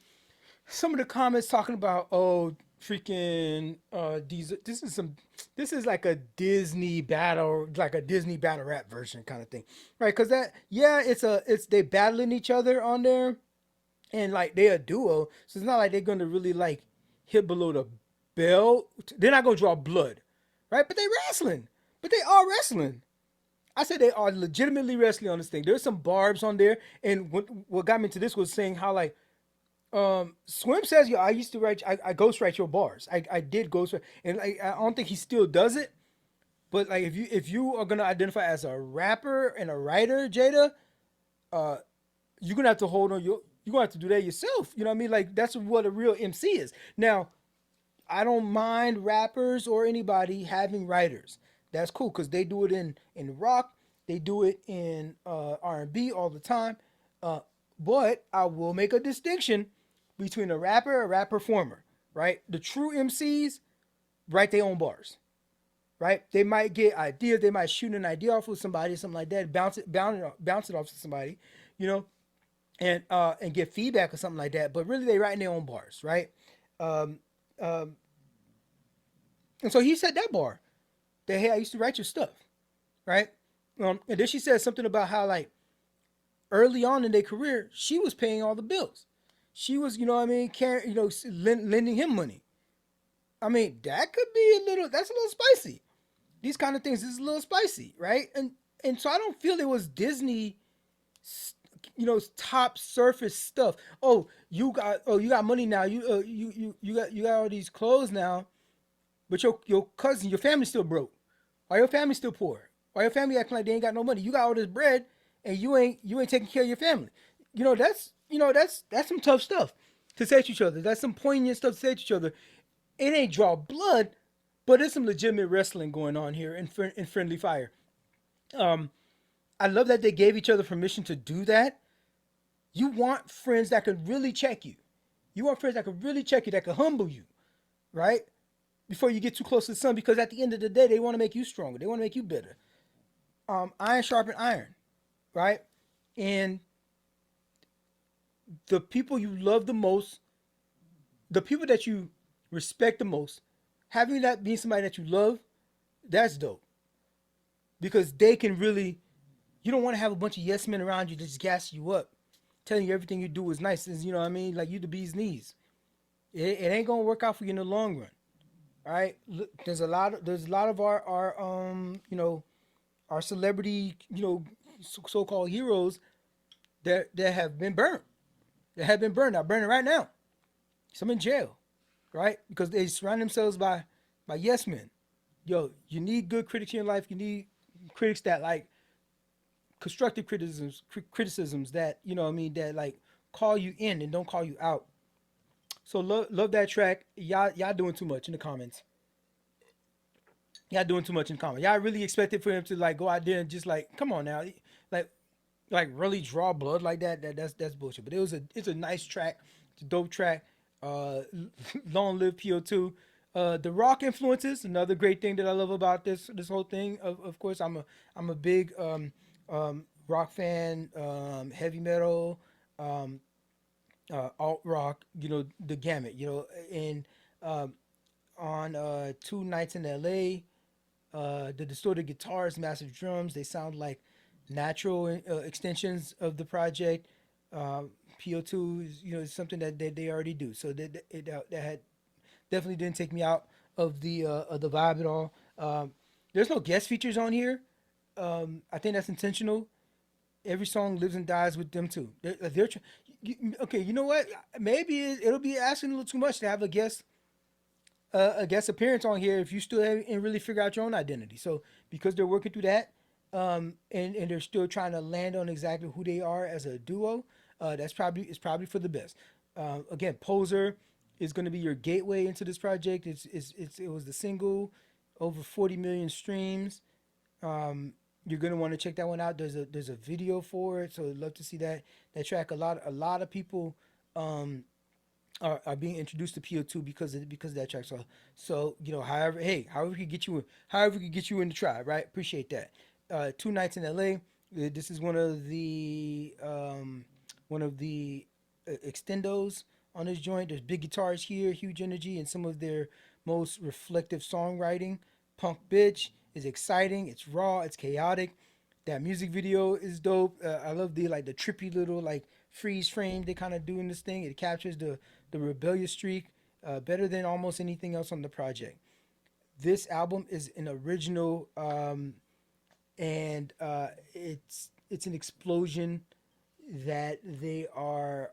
some of the comments talking about, oh, freaking these this is like a Disney battle, like a Disney battle rap version kind of thing, right? Because it's they battling each other on there, and like they're a duo, so it's not like they're gonna really like hit below the belt. They're not gonna draw blood, right? But they wrestling, but they are wrestling. I said they are legitimately wrestling on this thing. There's some barbs on there, and what got me into this was saying how like Swim says, "Yo, I used to write. I ghostwrite your bars. I did ghostwrite, and like I don't think he still does it. But like if you are gonna identify as a rapper and a writer, Jada, uh, you're gonna have to hold on. You're gonna have to do that yourself. You know what I mean? Like that's what a real MC is. Now, I don't mind rappers or anybody having writers. That's cool because they do it in rock, they do it in R&B all the time. Uh, but I will make a distinction between a rap performer, right? The true MCs write their own bars, right? They might get ideas, they might shoot an idea off of somebody, something like that, bounce it off to somebody, you know, and get feedback or something like that. But really, they write their own bars, right? Um, um, and so he set that bar. That hey, I used to write your stuff, right? And then she said something about how like early on in their career, she was paying all the bills. She was, you know what I mean, carrying, lending him money. I mean, that could be a little. That's a little spicy. These kind of things is a little spicy, right? And so I don't feel it was Disney, top surface stuff. Oh, you got money now. You got all these clothes now, but your cousin, your family's still broke. Why your family still poor? Why your family acting like they ain't got no money? You got all this bread and you ain't taking care of your family. That's some tough stuff to say to each other. That's some poignant stuff to say to each other. It ain't draw blood, but there's some legitimate wrestling going on here in friendly fire. Um, I love that they gave each other permission to do that. You want friends that could really check you. You want friends that could really check you, that could humble you, right? Before you get too close to the sun, because at the end of the day, they want to make you stronger. They want to make you better. Iron sharpen iron, right? And the people you love the most, the people that you respect the most, having that be somebody that you love, that's dope. Because they can really, you don't want to have a bunch of yes men around you that just gas you up, telling you everything you do is nice. Is you know what I mean? Like you the bee's knees. It ain't gonna work out for you in the long run. All right. There's a lot of our celebrity so-called heroes that have been burnt. That have been burned. They're burning right now. Some in jail, right? Because they surround themselves by yes men. Yo, you need good critics in your life. You need critics that like constructive criticisms that you know what I mean that like call you in and don't call you out. So love that track. Y'all doing too much in the comments. Y'all doing too much in the comments. Y'all really expected for him to like go out there and just like come on now, like really draw blood like that. That's bullshit. But it's a nice track. It's a dope track. Uh, Long live PO2. The rock influences another great thing that I love about this whole thing. Of course, I'm a big rock fan, heavy metal, um, alt rock. The gamut. And um, on two nights in LA, the distorted guitars, massive drums, they sound like natural extensions of the project. Uh, PO2 is something that they already do. So that had definitely didn't take me out of the vibe at all. There's no guest features on here. I think that's intentional. Every song lives and dies with them too. Okay. You know what? Maybe it'll be asking a little too much to have a guest appearance on here if you still haven't really figure out your own identity. So because they're working through that, and they're still trying to land on exactly who they are as a duo, it's probably for the best. Again, Poser is going to be your gateway into this project. It was the single, over 40 million streams. You're gonna want to check that one out. There's a video for it, so I'd love to see that track. A lot of people um, are being introduced to PO2 because of that track. So however we could get you in the tribe, right? Appreciate that. Two nights in LA. This is one of the extendos on this joint. There's big guitars here, huge energy, and some of their most reflective songwriting. Punk Bitch is exciting. It's raw. It's chaotic. That music video is dope. I love the trippy little like freeze frame they kind of do in this thing. It captures the rebellious streak better than almost anything else on the project. This album is an original, and it's an explosion that they are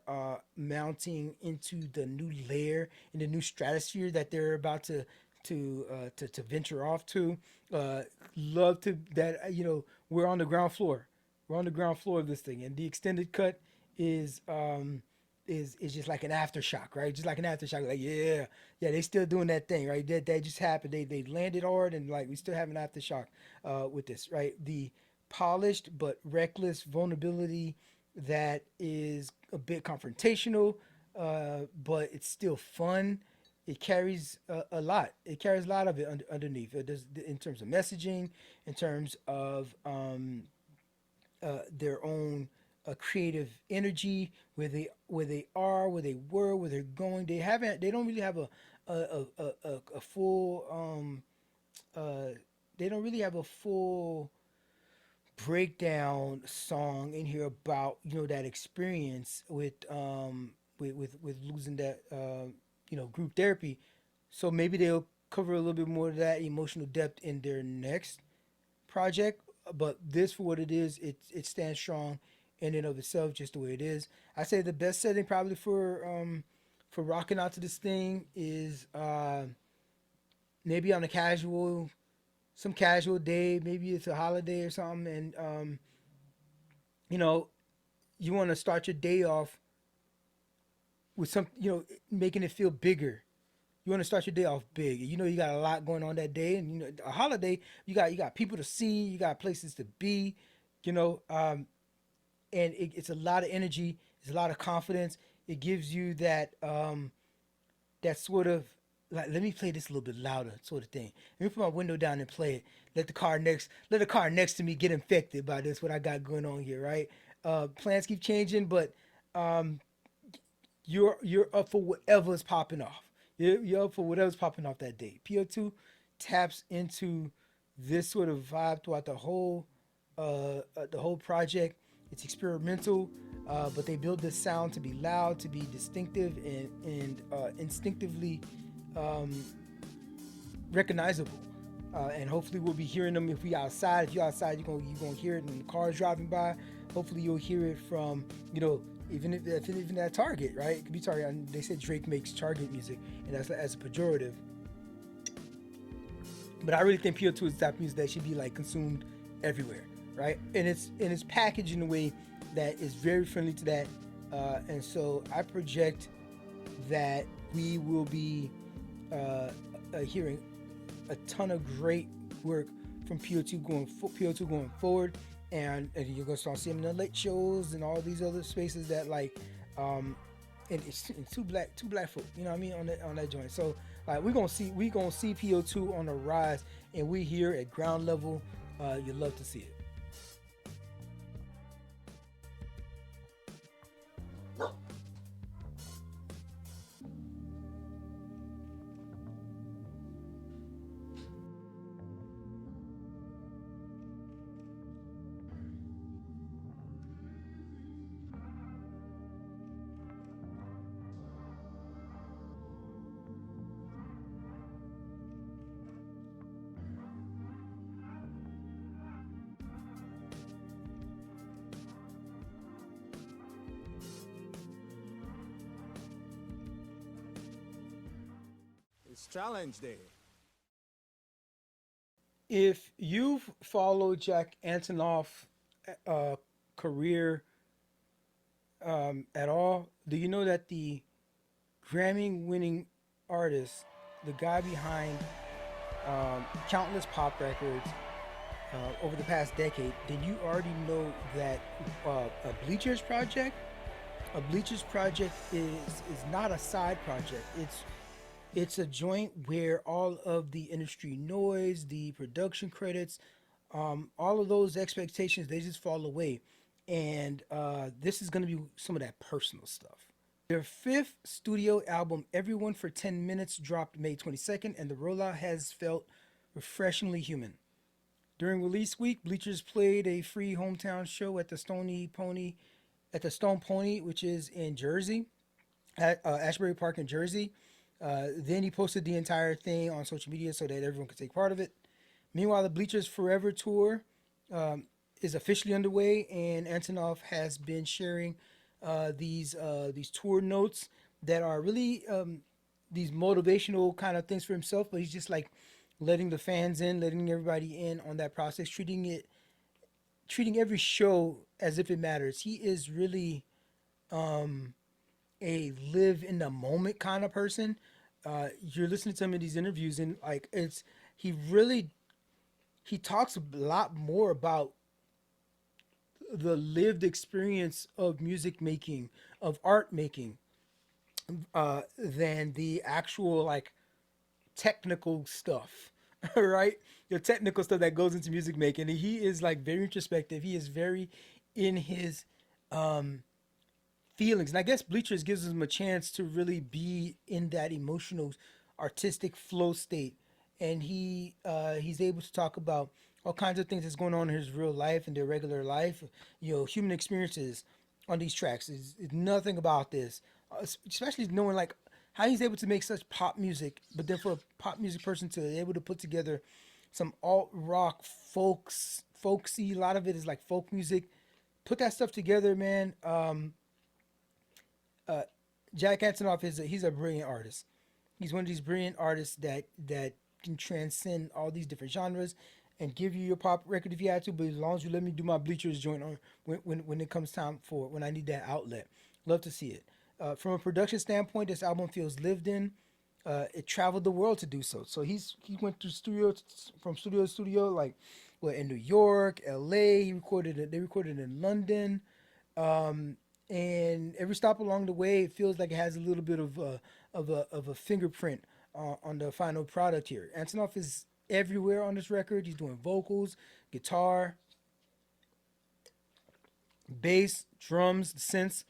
mounting into the new layer in the new stratosphere that they're about to venture off to. Uh, Love to that we're on the ground floor. We're on the ground floor of this thing, and the extended cut is is just like an aftershock, right? Just like an aftershock, like yeah, they still doing that thing, right? That just happened. They landed hard, and like we still have an aftershock with this, right? The polished but reckless vulnerability that is a bit confrontational, but it's still fun. It carries a lot. It carries a lot of it underneath. It does in terms of messaging, in terms of their own creative energy, where they are, where they were, where they're going. They don't really have a full uh, they don't really have a full breakdown song in here about that experience with losing that group therapy. So maybe they'll cover a little bit more of that emotional depth in their next project. But this, for what it is, it stands strong in and of itself, just the way it is. I say the best setting probably for rocking out to this thing is maybe on a casual, some casual day, maybe it's a holiday or something, and you know you want to start your day off with some, making it feel bigger. You want to start your day off big. You got a lot going on that day, and a holiday. You got people to see. You got places to be. You know, and it's a lot of energy. It's a lot of confidence. It gives you that sort of like, let me play this a little bit louder sort of thing. Let me put my window down and play it. Let the car next to me get infected by this what I got going on here, right? Plans keep changing, but um, you're up for whatever's popping off. You're up for whatever's popping off that day. PO2 taps into this sort of vibe throughout the whole project. It's experimental, but they build this sound to be loud, to be distinctive, and instinctively um, recognizable. And hopefully we'll be hearing them if we outside. If you're outside, you're gonna hear it in the cars driving by. Hopefully you'll hear it from even at Target, right? It could be Target. And they said Drake makes Target music, and that's as a pejorative. But I really think PO2 is the type of music that should be like consumed everywhere, right? And it's packaged in a way that is very friendly to that. And so I project that we will be hearing a ton of great work from PO2 going forward, and you're gonna start seeing the late shows and all these other spaces that like, and it's two black folk, you know what I mean, on that joint. So like we gonna see PO2 on the rise, and we here at ground level. You love to see it. It's challenge day. If you've followed Jack Antonoff's uh, career at all, do you know that the Grammy-winning artist, the guy behind countless pop records over the past decade, did you already know that a Bleachers project is not a side project. It's a joint where all of the industry noise, the production credits, all of those expectations, they just fall away. And this is going to be some of that personal stuff. Their fifth studio album, Everyone for 10 Minutes, dropped May 22nd, and the rollout has felt refreshingly human. During release week, Bleachers played a free hometown show at the Stone Pony, which is in Jersey, at Ashbury Park in Jersey. Then he posted the entire thing on social media so that everyone could take part of it. Meanwhile, the Bleachers Forever tour um, is officially underway, and Antonov has been sharing these tour notes that are really these motivational kind of things for himself. But he's just like letting the fans in, letting everybody in on that process, treating every show as if it matters. He is really a live in the moment kind of person. You're listening to him in these interviews, and like he really he talks a lot more about the lived experience of music making, of art making, than the actual like technical stuff, right? The technical stuff that goes into music making. And he is like very introspective. He is very in his feelings. And I guess Bleachers gives him a chance to really be in that emotional, artistic flow state. And he's able to talk about all kinds of things that's going on in his real life and their regular life, human experiences on these tracks. Is nothing about this, especially knowing like how he's able to make such pop music, but then for a pop music person to be able to put together some alt rock folksy. A lot of it is like folk music. Put that stuff together, man. Jack Antonoff he's a brilliant artist. He's one of these brilliant artists that can transcend all these different genres and give you your pop record if you had to. But as long as you let me do my Bleachers joint on when it comes time for when I need that outlet, love to see it. From a production standpoint, this album feels lived in. It traveled the world to do so. So he went to from studio to studio, like in New York, L.A. They recorded in London. And every stop along the way, it feels like it has a little bit of a fingerprint on the final product here. Antonoff is everywhere on this record. He's doing vocals, guitar, bass, drums, synths,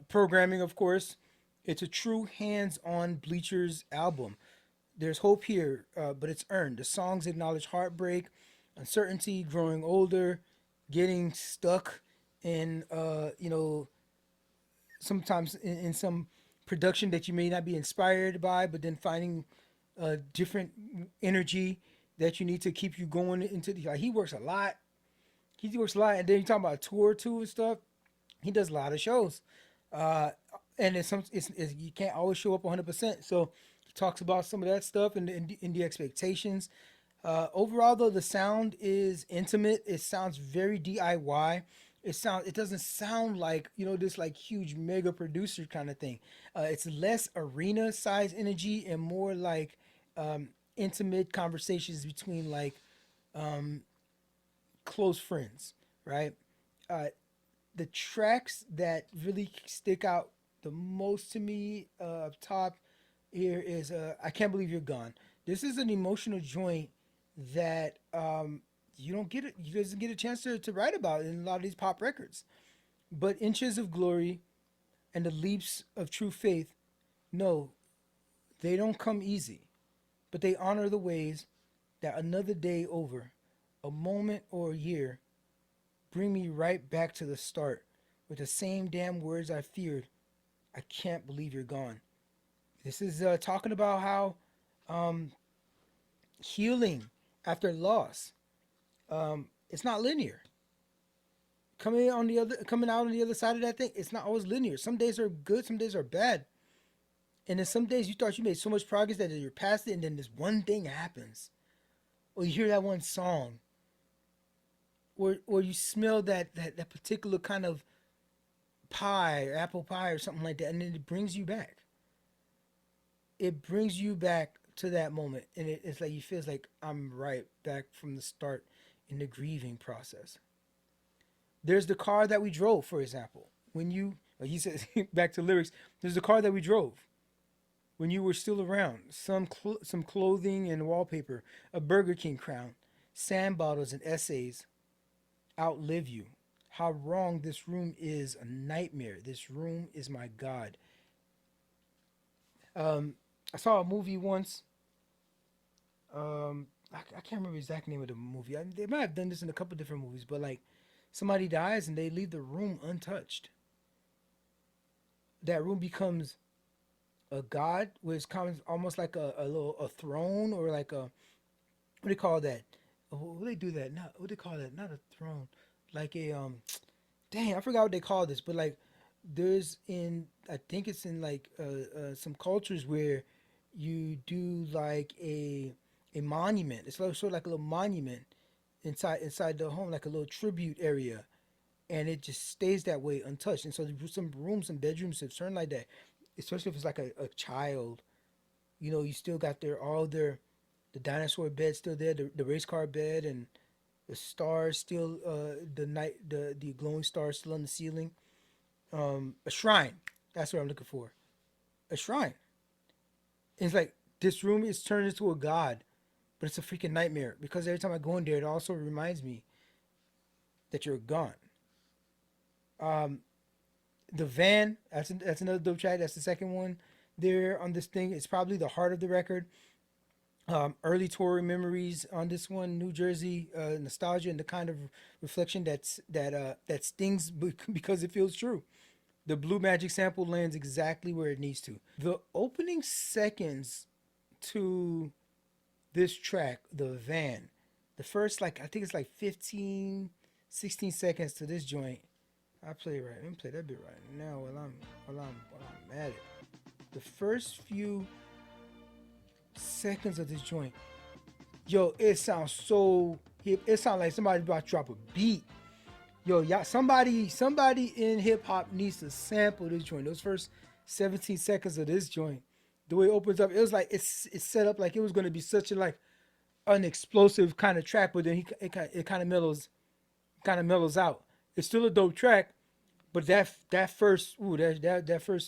programming, of course. It's a true hands-on Bleachers album. There's hope here, but it's earned. The songs acknowledge heartbreak, uncertainty, growing older, getting stuck in sometimes in some production that you may not be inspired by, but then finding a different energy that you need to keep you going into the. Like, he works a lot. He works a lot, and then you talk about tour too and stuff. He does a lot of shows, and it's you can't always show up 100%. So he talks about some of that stuff and the expectations. Overall, though, the sound is intimate. It sounds very DIY. It doesn't sound like this like huge mega producer kind of thing. It's less arena size energy and more like intimate conversations between like close friends, right? Uh, the tracks that really stick out the most to me up top here is I Can't Believe You're Gone. This is an emotional joint that you doesn't get a chance to write about in a lot of these pop records. But Inches of Glory and the Leaps of True Faith, no, they don't come easy, but they honor the ways that another day over, a moment or a year, bring me right back to the start with the same damn words I feared. I can't believe you're gone. This is talking about how healing after loss, it's not linear. Coming out on the other side of that thing, it's not always linear. Some days are good, some days are bad, and then some days you thought you made so much progress that you're past it, and then this one thing happens, or you hear that one song, or you smell that particular kind of pie, or apple pie, or something like that, and then it brings you back. It brings you back to that moment, and it's like you feels like I'm right back from the start in the grieving process. There's the car that we drove, for example. When you, like he says, back to lyrics. There's the car that we drove when you were still around. Some clothing and wallpaper, a Burger King crown, sand bottles and essays outlive you. How wrong this room is a nightmare. This room is my God. I saw a movie once. I can't remember the exact name of the movie. They might have done this in a couple different movies, but like somebody dies and they leave the room untouched. That room becomes a god, where it's comes almost like a throne, or like a, what do they call that? What do they do that? Not what do they call that? Not a throne, like a dang, I forgot what they call this, but like there's in I think it's in like some cultures where you do like a monument. It's like, sort of like a little monument inside the home, like a little tribute area, and it just stays that way untouched. And so some rooms and bedrooms have turned like that, especially if it's like a child. You know, you still got the dinosaur bed still there, the race car bed, and the stars still, the glowing stars still on the ceiling. A shrine. That's what I'm looking for. A shrine. And it's like this room is turned into a god, but it's a freaking nightmare because every time I go in there, it also reminds me that you're gone. Um, the van. That's another dope track. That's the second one there on this thing. It's probably the heart of the record. Early touring memories on this one, New Jersey nostalgia, and the kind of reflection that stings because it feels true. The Blue Magic sample lands exactly where it needs to. The opening seconds to this track, the van, the first, like, I think it's like 15, 16 seconds to this joint. I'll play it right. Let me play that bit right now while I'm at it. The first few seconds of this joint, yo, it sounds so hip. It sounds like somebody about to drop a beat. Yo, y'all, somebody in hip hop needs to sample this joint. Those first 17 seconds of this joint, the way it opens up, it was like it's set up like it was gonna be such a like an explosive kind of track, but then it kind of mellows out. It's still a dope track, but that first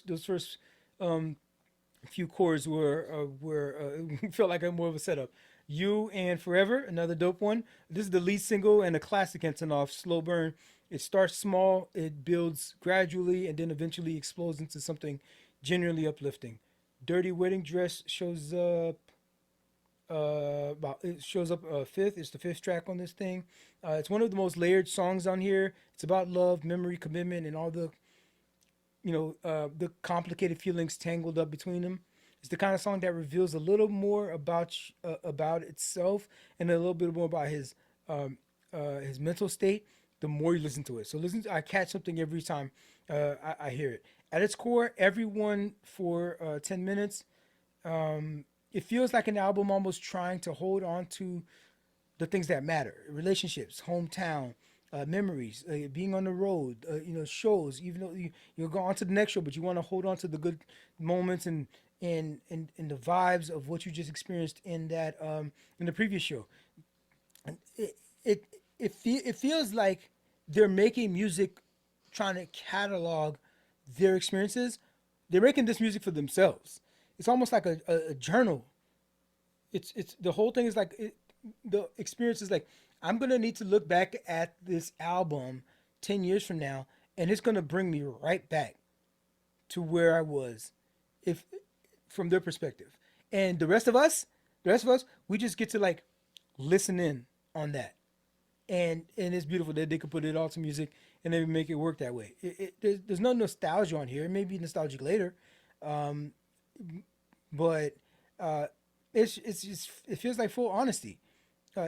those first few chords were felt like a more of a setup. You and Forever, another dope one. This is the lead single and a classic Antonov, Slow Burn. It starts small, it builds gradually, and then eventually explodes into something genuinely uplifting. Dirty Wedding Dress shows up. It shows up fifth. It's the fifth track on this thing. It's one of the most layered songs on here. It's about love, memory, commitment, and all the the complicated feelings tangled up between them. It's the kind of song that reveals a little more about itself and a little bit more about his mental state. The more you listen to it, I catch something every time I hear it. At its core, everyone for 10 minutes. It feels like an album almost trying to hold on to the things that matter: relationships, hometown, memories, being on the road, shows. Even though you'll go on to the next show, but you want to hold on to the good moments and the vibes of what you just experienced in the previous show. It feels like they're making music, trying to catalog their experiences. They're making this music for themselves. It's almost like a journal. It's the whole thing is like the experience is like, I'm gonna need to look back at this album 10 years from now, and it's gonna bring me right back to where I was, if from their perspective. And the rest of us, we just get to like listen in on that, and it's beautiful that they could put it all to music and then make it work that way. There's no nostalgia on here. It may be nostalgic later, but it feels like full honesty.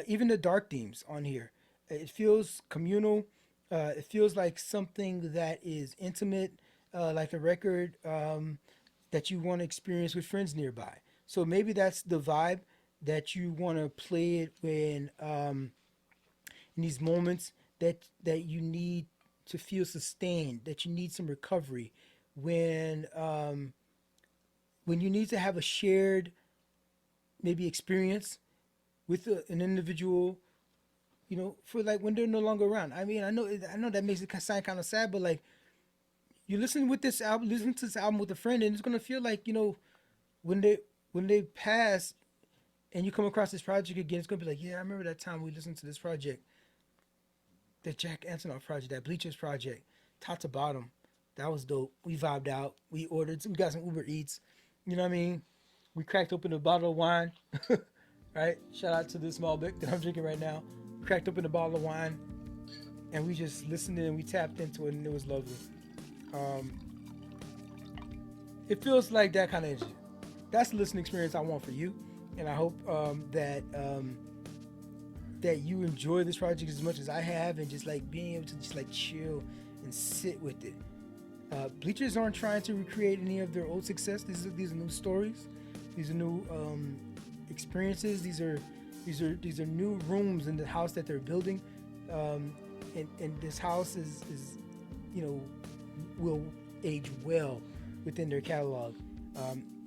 Even the dark themes on here, it feels communal. It feels like something that is intimate, like a record that you want to experience with friends nearby. So maybe that's the vibe that you want to play it when in these moments that you need to feel sustained, that you need some recovery, when you need to have a shared maybe experience with an individual, for like when they're no longer around. I mean, I know that makes it sound kind of sad, but like you listen to this album with a friend, and it's gonna feel like when they pass, and you come across this project again, it's gonna be like, yeah, I remember that time we listened to this project, that Jack Antonoff project, that Bleachers project, top to bottom. That was dope. We vibed out. We got some Uber Eats. You know what I mean? We cracked open a bottle of wine. Right? Shout out to this Malbec that I'm drinking right now. We cracked open a bottle of wine, and we just listened and we tapped into it, and it was lovely. It feels like that kind of energy. That's the listening experience I want for you, and I hope that you enjoy this project as much as I have, and just like being able to just like chill and sit with it. Bleachers aren't trying to recreate any of their old success. These are new stories. These are new experiences. These are new rooms in the house that they're building. and this house is you know, will age well within their catalog.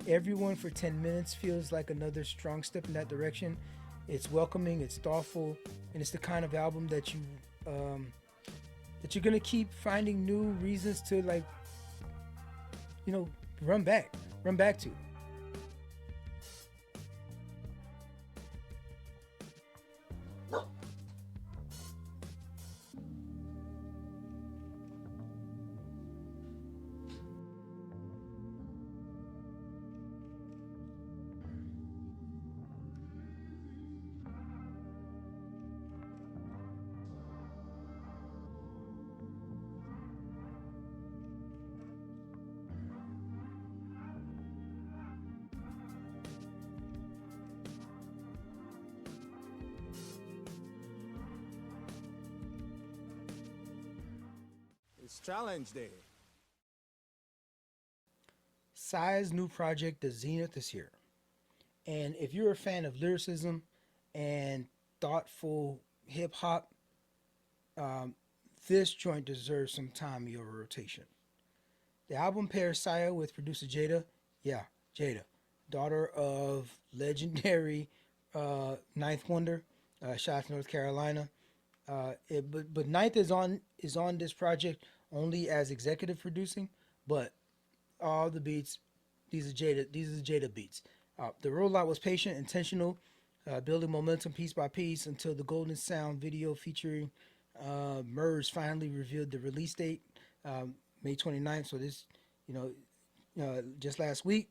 Everyone for 10 minutes feels like another strong step in that direction. It's welcoming, it's thoughtful, and it's the kind of album that you're gonna keep finding new reasons to, like, you know, run back to. It's challenge day. Psy's new project, The Zenith, is here. And if you're a fan of lyricism and thoughtful hip hop, this joint deserves some time in your rotation. The album pairs Saya with producer Jada. Yeah, Jada, daughter of legendary Ninth Wonder, shot from North Carolina. But Ninth is on this project only as executive producing, but all the beats, these are Jada beats. The rollout was patient, intentional, building momentum piece by piece until the Golden Sound video featuring Murs finally revealed the release date, May 29th. So this, just last week.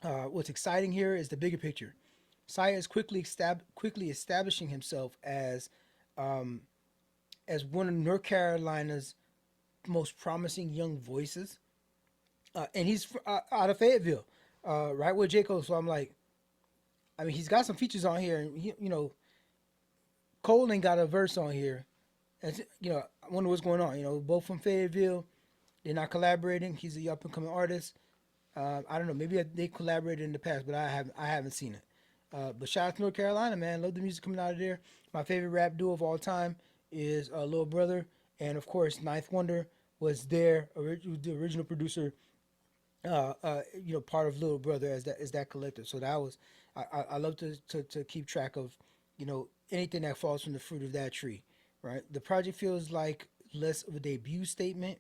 What's exciting here is the bigger picture. Saya is quickly establishing himself as one of North Carolina's most promising young voices, and he's out of Fayetteville, right where J. Cole. So I'm like, I mean, he's got some features on here, and Cole ain't got a verse on here. And I wonder what's going on. Both from Fayetteville, they're not collaborating. He's a up and coming artist. I don't know. Maybe they collaborated in the past, but I haven't seen it. But shout out to North Carolina, man. Love the music coming out of there. My favorite rap duo of all time is Lil Brother, and of course, Ninth Wonder was the original producer. Part of Lil Brother as that collective. So that was I love to keep track of anything that falls from the fruit of that tree. Right. The project feels like less of a debut statement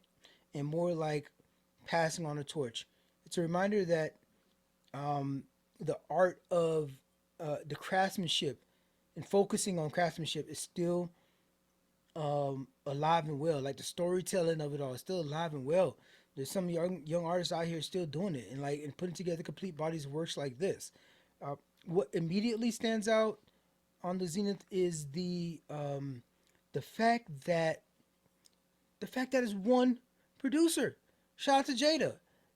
and more like passing on a torch. It's a reminder that the art of the craftsmanship and focusing on craftsmanship is still alive and well. Like the storytelling of it all is still alive and well. There's some young artists out here still doing it and putting together complete bodies of works like this. What immediately stands out on the Zenith is the fact that it's one producer. Shout out to Jada.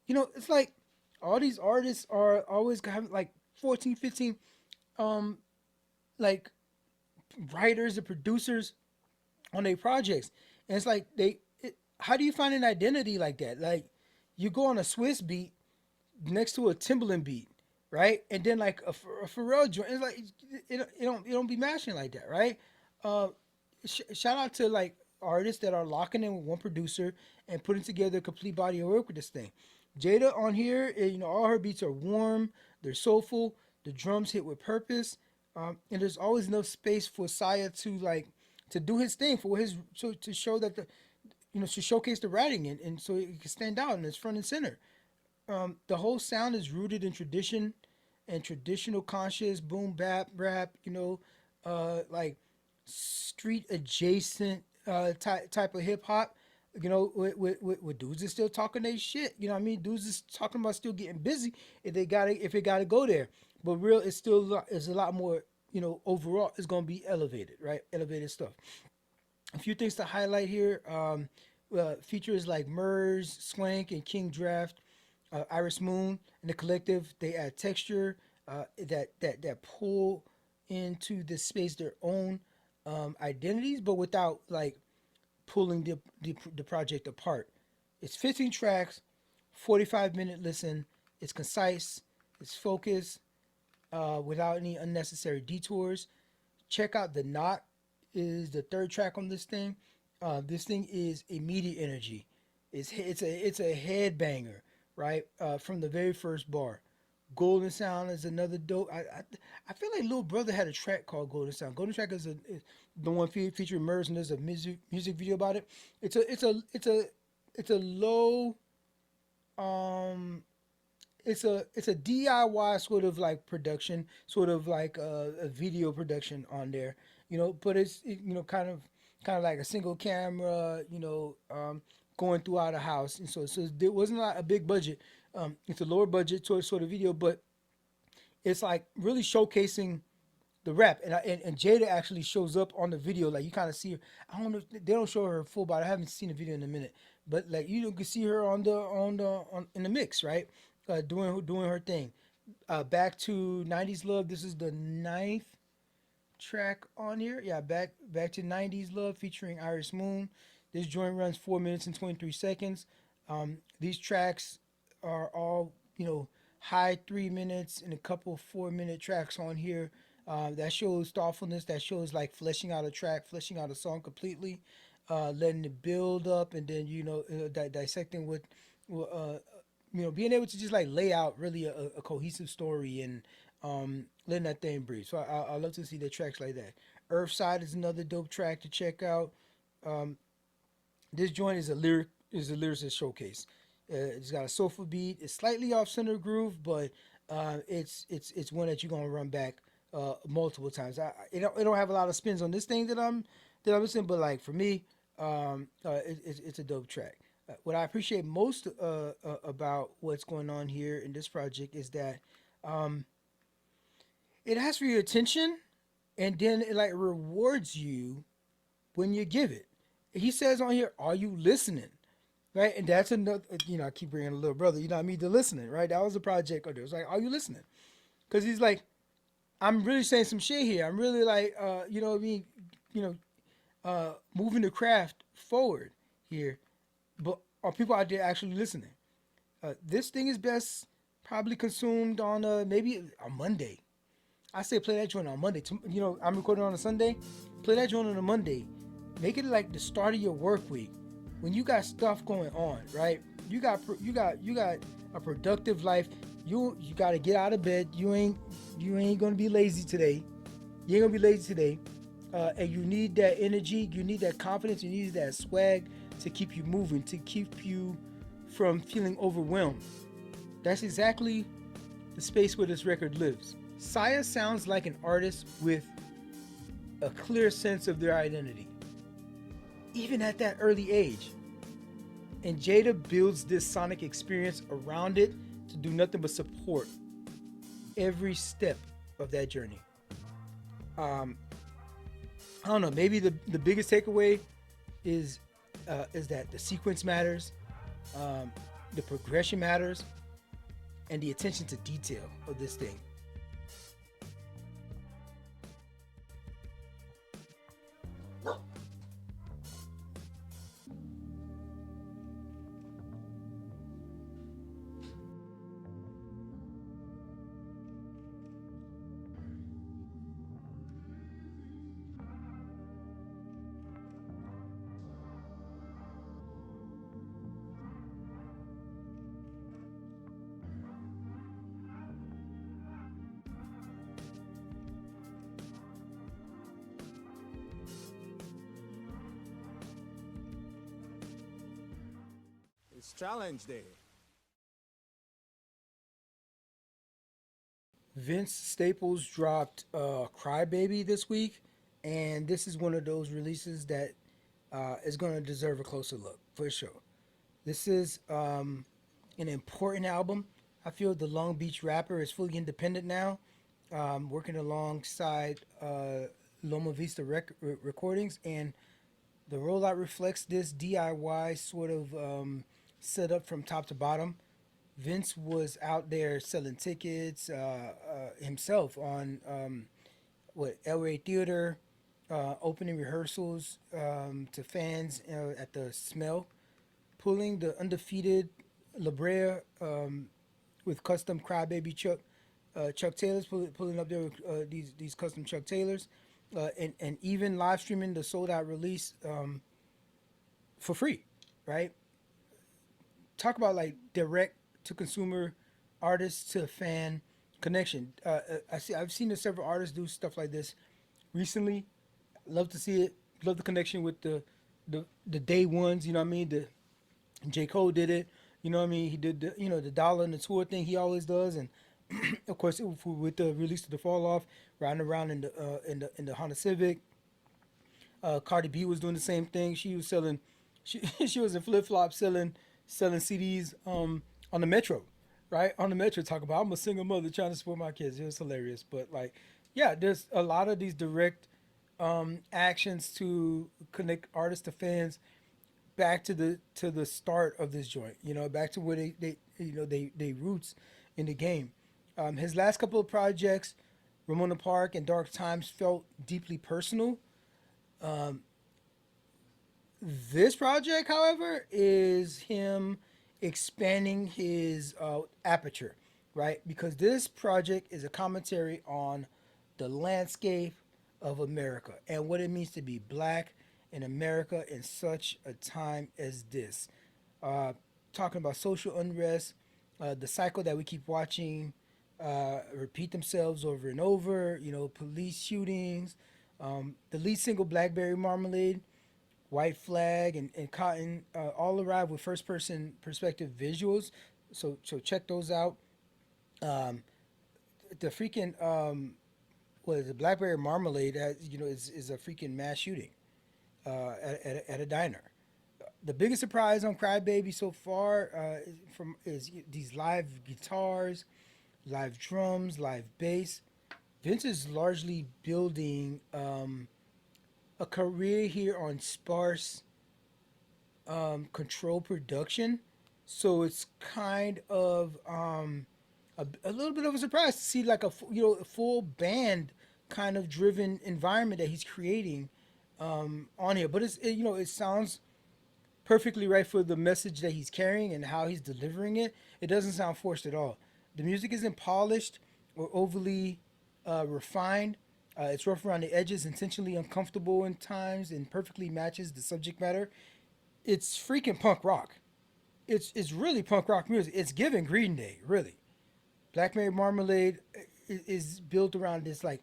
It's like all these artists are always having like 14, 15 like writers and producers on their projects. And it's like how do you find an identity like that? Like you go on a Swiss beat next to a Timbaland beat, right? And then like a Pharrell joint. It's like it don't be mashing like that, right? Shout out to like artists that are locking in with one producer and putting together a complete body of work with this thing. Jada on here, all her beats are warm, they're soulful, the drums hit with purpose, and there's always enough space for Saya to do his thing, to show that to showcase the writing and so it can stand out and it's front and center. The whole sound is rooted in tradition and traditional conscious boom bap rap, like street adjacent type of hip hop. With dudes that still talking their shit. You know what I mean? Dudes is talking about still getting busy if it gotta go there. But real, it's still is a lot more. Overall, it's gonna be elevated, right? Elevated stuff. A few things to highlight here. Features like Murs, Swank, and King Draft, Iris Moon, and the collective. They add texture that pull into the space their own identities, but without like pulling the project apart. It's 15 tracks, 45-minute listen. It's concise, it's focused, without any unnecessary detours. Check out The Knot is the third track on this thing. This thing is immediate energy. It's a headbanger, right? From the very first bar. Golden Sound is another dope. I feel like Lil Brother had a track called Golden Sound. Golden Track is the one featuring Murs, and there's a music video about it. It's a low um it's a DIY sort of like production, sort of like a video production on there, but kind of like a single camera, going throughout a house, and so there wasn't a big budget. It's a lower budget sort of video, but it's like really showcasing the rap, and Jada actually shows up on the video. Like you kind of see her. I don't know. They don't show her full body. I haven't seen the video in a minute, but like you can see her on in the mix, right? Doing her thing. Back to '90s Love. This is the ninth track on here. Yeah, back to '90s Love featuring Iris Moon. This joint runs 4 minutes and 23 seconds. These tracks are all high 3 minutes and a couple 4 minute tracks on here. That shows thoughtfulness. That shows like fleshing out a track, fleshing out a song completely, letting it build up, and then dissecting with, being able to just like lay out really a cohesive story, and letting that thing breathe. So I love to see the tracks like that. Earthside is another dope track to check out. Um, this joint is a lyricist showcase. It's got a soulful beat. It's slightly off center groove, but it's one that you're gonna run back multiple times. It don't have a lot of spins on this thing that I'm listening, but like for me, it's a dope track. What I appreciate most about what's going on here in this project is that um, it asks for your attention, and then it like rewards you when you give it. He says on here, "Are you listening?" Right, and that's another. I keep bringing a little brother. You know what I mean? The listening, right? That was a project. Or it was like, "Are you listening?" Because he's like, "I'm really saying some shit here. I'm really like, what I mean? You know, moving the craft forward here. But are people out there actually listening? This thing is best probably consumed on maybe a Monday. I say play that joint on Monday. I'm recording on a Sunday. Play that joint on a Monday. Make it like the start of your work week when you got stuff going on, right? You got a productive life. You got to get out of bed. You ain't gonna be lazy today. You ain't gonna be lazy today. And you need that energy. You need that confidence. You need that swag to keep you moving, to keep you from feeling overwhelmed. That's exactly the space where this record lives. Saya sounds like an artist with a clear sense of their identity, even at that early age. And Jada builds this sonic experience around it to do nothing but support every step of that journey. I don't know. Maybe the biggest takeaway is that the sequence matters, the progression matters, and the attention to detail of this thing. It's challenge day. Vince Staples dropped Crybaby this week, and this is one of those releases that is going to deserve a closer look for sure. This is an important album. I feel the Long Beach rapper is fully independent now, working alongside Loma Vista Recordings, and the rollout reflects this DIY sort of setup from top to bottom. Vince was out there selling tickets himself on El Rey Theater, opening rehearsals to fans at the Smell, pulling the undefeated La Brea with custom Crybaby Chuck Taylors, pulling up there with these custom Chuck Taylors. and even live streaming the sold out release for free, right? Talk about like direct to consumer, artist to fan connection. I've seen several artists do stuff like this recently. Love to see it. Love the connection with the day ones. You know what I mean? The J Cole did it. You know what I mean? He did the dollar and the tour thing he always does, and of course with the release of the Fall Off, riding around in the Honda Civic. Cardi B was doing the same thing. She was selling, she was in flip flops selling CDs on the metro, right? On the metro, talk about I'm a single mother trying to support my kids. It was hilarious, but like, yeah, there's a lot of these direct actions to connect artists to fans back to the start of this joint. You know, back to where they roots in the game. His last couple of projects, Ramona Park and Dark Times, felt deeply personal. This project, however, is him expanding his aperture, right? Because this project is a commentary on the landscape of America and what it means to be black in America in such a time as this. Uh, Talking about social unrest, the cycle that we keep watching repeat themselves over and over. You know, police shootings, the lead single "Blackberry Marmalade," White Flag, and Cotton all arrive with first person perspective visuals. So check those out. Um, the freaking what is it? Blackberry Marmalade, is a freaking mass shooting at a diner. The biggest surprise on Crybaby so far is these live guitars, live drums, live bass. Vince is largely building a career here on sparse control production, so it's kind of a little bit of a surprise to see like a full band kind of driven environment that he's creating on here. But it sounds perfectly right for the message that he's carrying and how he's delivering it. It doesn't sound forced at all. The music isn't polished or overly refined. It's rough around the edges, intentionally uncomfortable in times, and perfectly matches the subject matter. It's freaking punk rock. It's really punk rock music. It's giving Green Day, really. Blackberry Marmalade is built around this like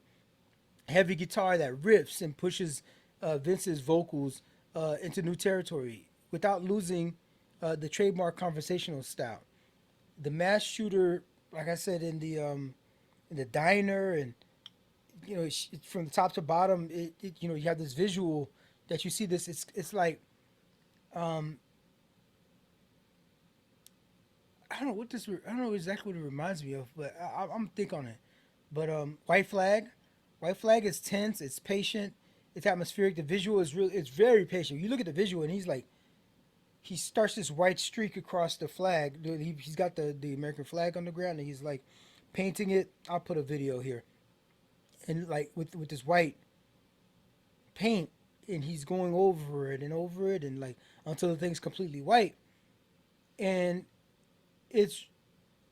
heavy guitar that riffs and pushes Vince's vocals into new territory without losing the trademark conversational style. The mass shooter, like I said, in the diner, and from the top to bottom, you have this visual that you see this. It's like um, I don't know exactly what it reminds me of, but I'm think on it. But White Flag is tense. It's patient. It's atmospheric. The visual is really, it's very patient. You look at the visual, and he starts this white streak across the flag. He's got the American flag on the ground, and he's like painting it. I'll put a video here, and like with this white paint, and he's going over it, and like until the thing's completely white, and it's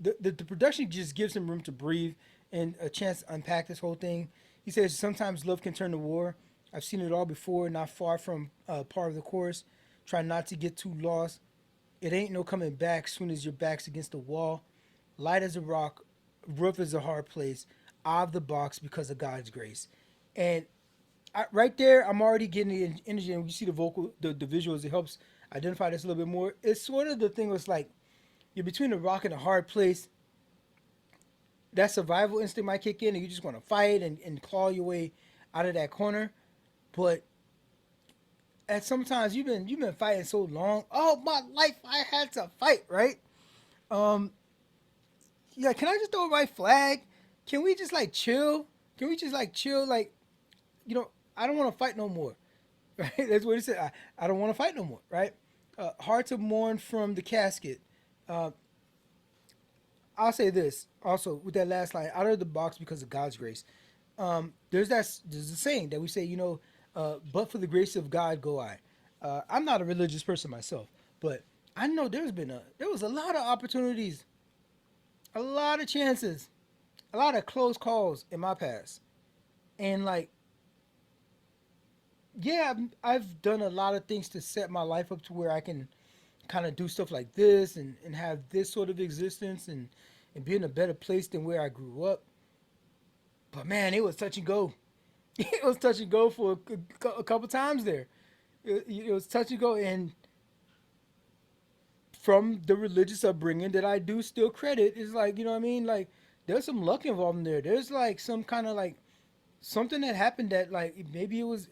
the production just gives him room to breathe and a chance to unpack this whole thing. He says sometimes love can turn to war. I've seen it all before, not far from part of the chorus. Try not to get too lost. It ain't no coming back soon as your back's against the wall. Light as a rock, rough as a hard place. Out of the box because of God's grace. And right there, I'm already getting the energy. And you see the vocal, the visuals, it helps identify this a little bit more. It's sort of the thing was like, you're between a rock and a hard place. That survival instinct might kick in, and you just want to fight and claw your way out of that corner. But at sometimes you've been fighting so long. All my life I had to fight, right? Um, yeah. Can I just throw a white flag? Can we just like chill? Can we just like chill? Like, I don't want to fight no more. Right? That's what he said. I don't want to fight no more. Right? Hard to mourn from the casket. Uh, I'll say this also with that last line, out of the box because of God's grace. There's a saying that we say, but for the grace of God go I. I'm not a religious person myself, but I know there was a lot of opportunities, a lot of chances, a lot of close calls in my past, and like yeah, I've done a lot of things to set my life up to where I can kind of do stuff like this and have this sort of existence and be in a better place than where I grew up. But man, it was touch and go. It was touch and go for a couple times there. It was touch and go, and from the religious upbringing that I do still credit is like, you know what I mean? Like there's some luck involved in there. There's like some kind of like something that happened that like maybe it was,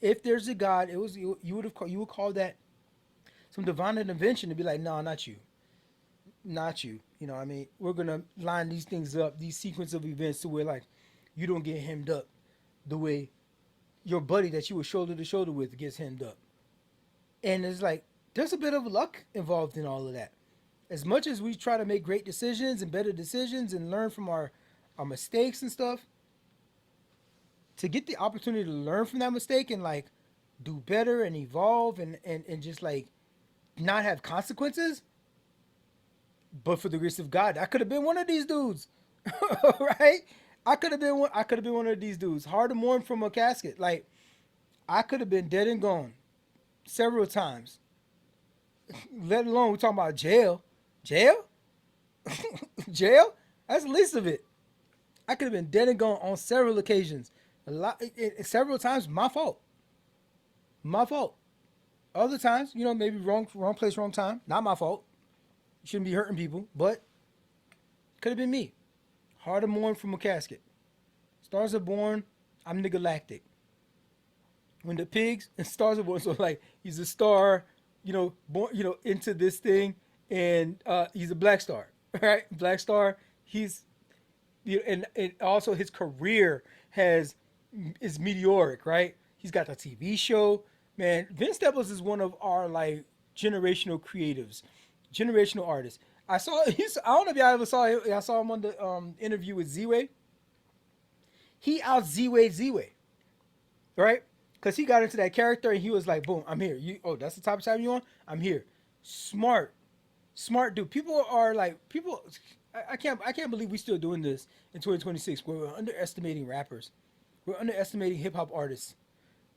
if there's a God, it was you would have you would call that some divine intervention to be like, no, not you, not you. You know what I mean? We're gonna line these things up, these sequence of events to where like you don't get hemmed up the way your buddy that you were shoulder to shoulder with gets hemmed up. And it's like there's a bit of luck involved in all of that. As much as we try to make great decisions and better decisions and learn from our mistakes and stuff, to get the opportunity to learn from that mistake and like do better and evolve and just like not have consequences, but for the grace of God, I could have been one of these dudes, right? I could have been one. I could have been one of these dudes. Hard to mourn from a casket. Like I could have been dead and gone several times. Let alone we talking about jail, jail, jail. That's the least of it. I could have been dead and gone on several occasions. A lot, several times, my fault. My fault. Other times, you know, maybe wrong place, wrong time. Not my fault. Shouldn't be hurting people, but could have been me. Hard to mourn from a casket. Stars are born. I'm nigga lactic. When the pigs and stars are born, so like he's a star, you know, born, you know, into this thing, and he's a black star, right? Black star. He's, you know, and also his career has is meteoric, right? He's got the TV show. Man, Vince Staples is one of our like generational creatives, generational artists. I saw. I don't know if y'all ever saw him. I saw him on the interview with Z-Way. He out Z-Way, right? Because he got into that character and he was like, "Boom, I'm here." You, oh, that's the type of time you on? I'm here. Smart, smart dude. People are like people. I can't believe we still doing this in 2026. Where we're underestimating rappers. We're underestimating hip hop artists.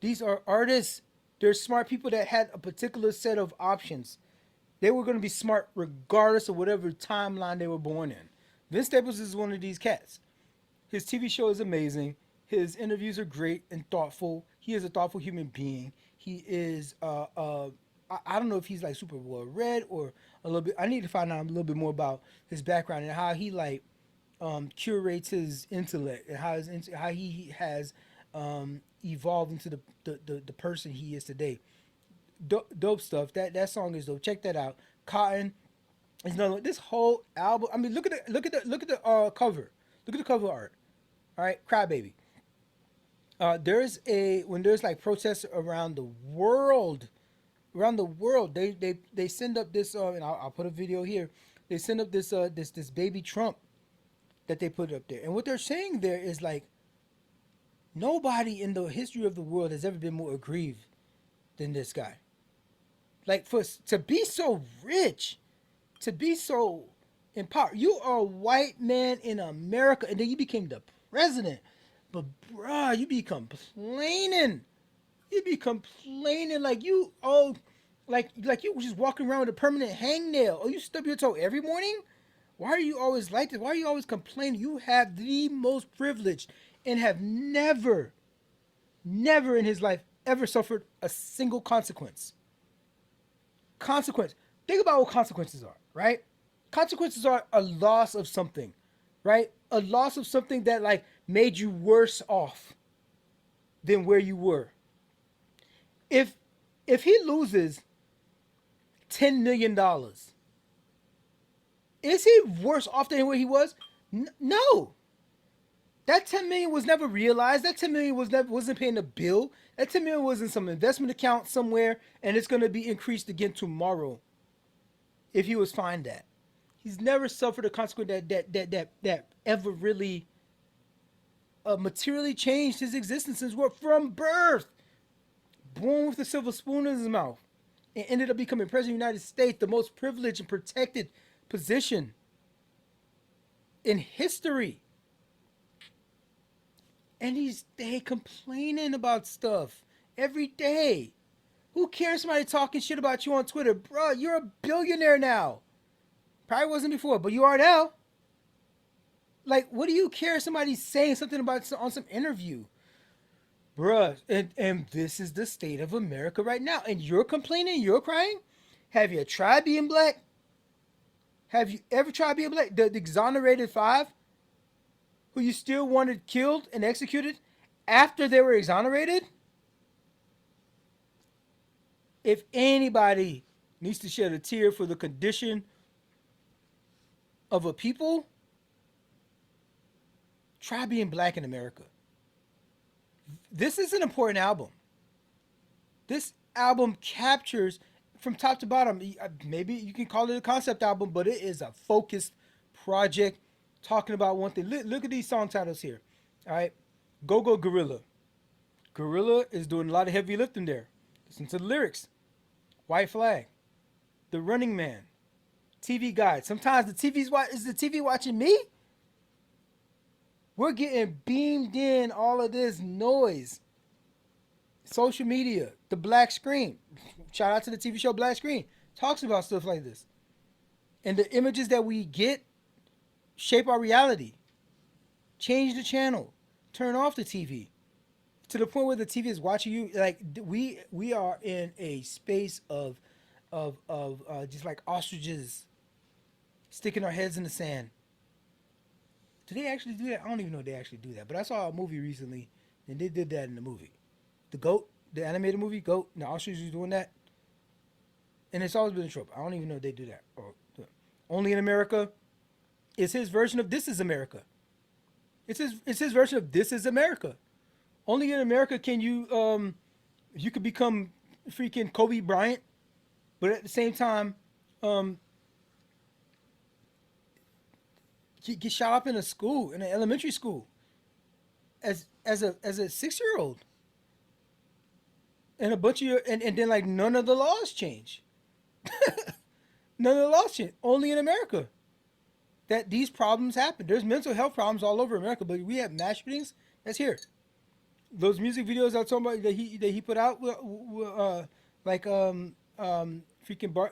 These are artists. They're smart people that had a particular set of options. They were going to be smart regardless of whatever timeline they were born in. Vince Staples is one of these cats. His TV show is amazing. His interviews are great and thoughtful. He is a thoughtful human being. He is, I don't know if he's like super well read or a little bit. I need to find out a little bit more about his background and how he like curates his intellect and how he has evolved into the person he is today. Dope stuff. That song is dope. Check that out. Cotton is another one. This whole album. I mean, look at the cover. Look at the cover art. All right, Crybaby. There's a when there's like protests around the world, they send up this. And I'll put a video here. They send up this baby Trump that they put up there, and what they're saying there is like nobody in the history of the world has ever been more aggrieved than this guy. Like to be so rich, to be so empowered. You are a white man in America, and then you became the president. But bruh, you be complaining. You be complaining like you like you just walking around with a permanent hangnail. Oh, you stub your toe every morning? Why are you always like this? Why are you always complaining? You have the most privileged and have never in his life ever suffered a single consequence. Consequence. Think about what consequences are, right? Consequences are a loss of something, right? A loss of something that like made you worse off than where you were. If he loses $10 million, is he worse off than where he was? No. That 10 million was never realized. That 10 million wasn't paying a bill. That 10 million was in some investment account somewhere, and it's going to be increased again tomorrow. If he was fined that, he's never suffered a consequence that ever really materially changed his existence since from birth. Born with a silver spoon in his mouth, and ended up becoming president of the United States, the most privileged and protected position in history. And they complaining about stuff every day. Who cares somebody talking shit about you on Twitter? Bro, you're a billionaire now. Probably wasn't before, but you are now. Like, what do you care somebody's saying something about on some interview? Bruh, and this is the state of America right now. And you're complaining, you're crying? Have you tried being black? Have you ever tried being black? The exonerated five, who you still wanted killed and executed after they were exonerated? If anybody needs to shed a tear for the condition of a people, try being black in America. This is an important album. This album captures from top to bottom. Maybe you can call it a concept album, but it is a focused project talking about one thing. Look at these song titles here. All right. Go Go Gorilla. Gorilla is doing a lot of heavy lifting there. Listen to the lyrics. White Flag. The Running Man. TV Guide. Sometimes is the TV watching me? We're getting beamed in all of this noise. Social media, the black screen. Shout out to the TV show Black Screen. Talks about stuff like this. And the images that we get shape our reality. Change the channel. Turn off the TV. To the point where the TV is watching you. Like, we are in a space of just like ostriches sticking our heads in the sand. Do they actually do that? I don't even know if they actually do that. But I saw a movie recently, and they did that in the movie. The Goat, the animated movie, Goat, and the ostrich is doing that. And it's always been a trope. I don't even know if they do that. Only in America is his version of This Is America. It's his version of This Is America. Only in America can you could become freaking Kobe Bryant, but at the same time, get shot up in a school, in an elementary school, as a 6-year-old, and a bunch of and then like none of the laws change. None of the laws change. Only in America that these problems happen. There's mental health problems all over America, but we have mass shootings. That's here. Those music videos I was talking about that he put out, like freaking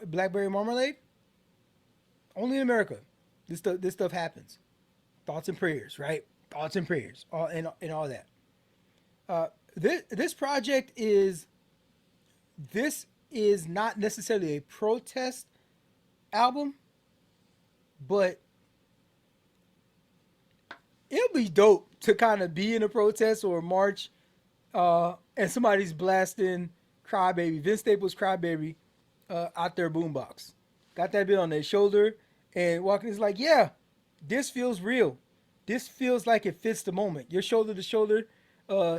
Blackberry Marmalade. Only in America. This stuff happens. Thoughts and prayers, right? Thoughts and prayers, and all that. This project is not necessarily a protest album, but it'll be dope to kind of be in a protest or a march, and somebody's blasting Crybaby, Vince Staples' Crybaby, out their boombox. Got that bit on their shoulder. And walking is like, yeah, this feels real. This feels like it fits the moment. You're shoulder to shoulder,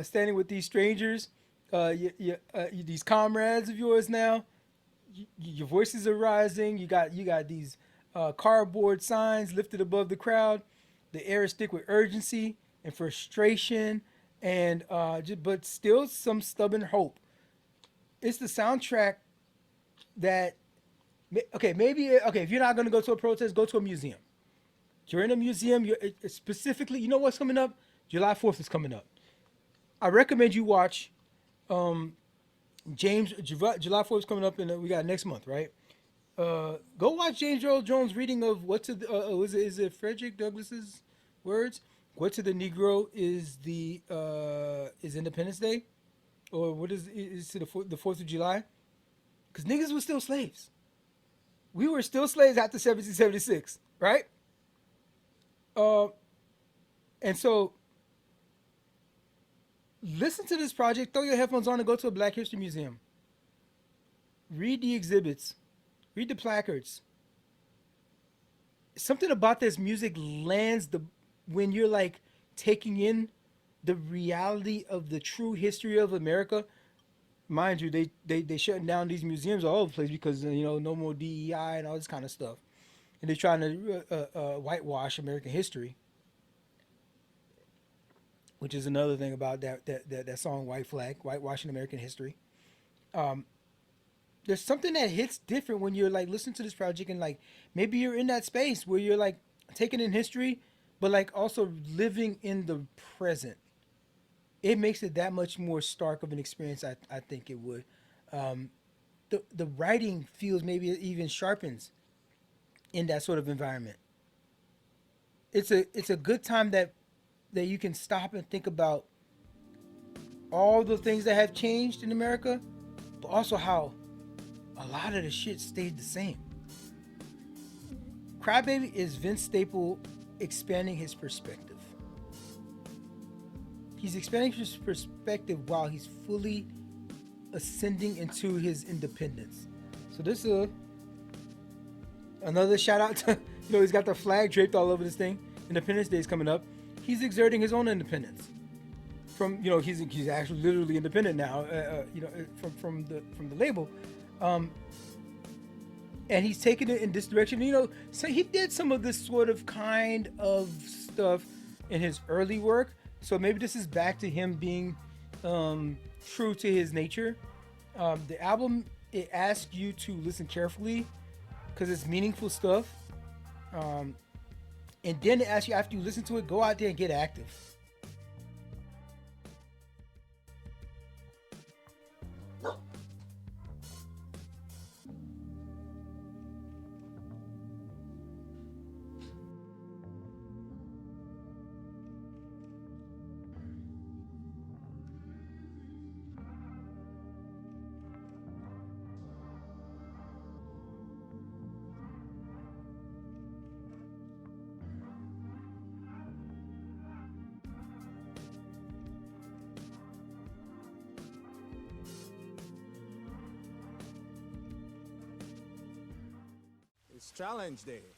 standing with these strangers, these comrades of yours now. Your voices are rising. You got these cardboard signs lifted above the crowd. The air is thick with urgency and frustration, and but still some stubborn hope. It's the soundtrack that. Okay, if you're not going to go to a protest, go to a museum. You're in a museum, specifically, you know what's coming up? July 4th is coming up. I recommend you watch July 4th is coming up, and we got next month, right? Go watch James Earl Jones' reading of is it Frederick Douglass's words? What to the Negro is Independence Day? Or what is to the 4th of July? Because niggas were still slaves. We were still slaves after 1776, right? And so, listen to this project, throw your headphones on and go to a Black History Museum. Read the exhibits. Read the placards. Something about this music lands when you're like taking in the reality of the true history of America. Mind you, they shutting down these museums all over the place because, no more DEI and all this kind of stuff. And they're trying to whitewash American history. Which is another thing about that song, White Flag, whitewashing American history. There's something that hits different when you're like listening to this project and like maybe you're in that space where you're like taking in history, but like also living in the present. it makes it that much more stark of an experience. I think it would. The writing feels maybe even sharpens in that sort of environment. It's a good time that you can stop and think about all the things that have changed in America, but also how a lot of the shit stayed the same. Crybaby is Vince Staple expanding his perspective. He's expanding his perspective while he's fully ascending into his independence. So this is another shout out to, he's got the flag draped all over this thing. Independence Day is coming up. He's exerting his own independence. From, he's actually literally independent now, from the label. And he's taken it in this direction. So he did some of this sort of kind of stuff in his early work. So maybe this is back to him being true to his nature. The album, it asks you to listen carefully because it's meaningful stuff. And then it asks you, after you listen to it, go out there and get active. It's challenge day.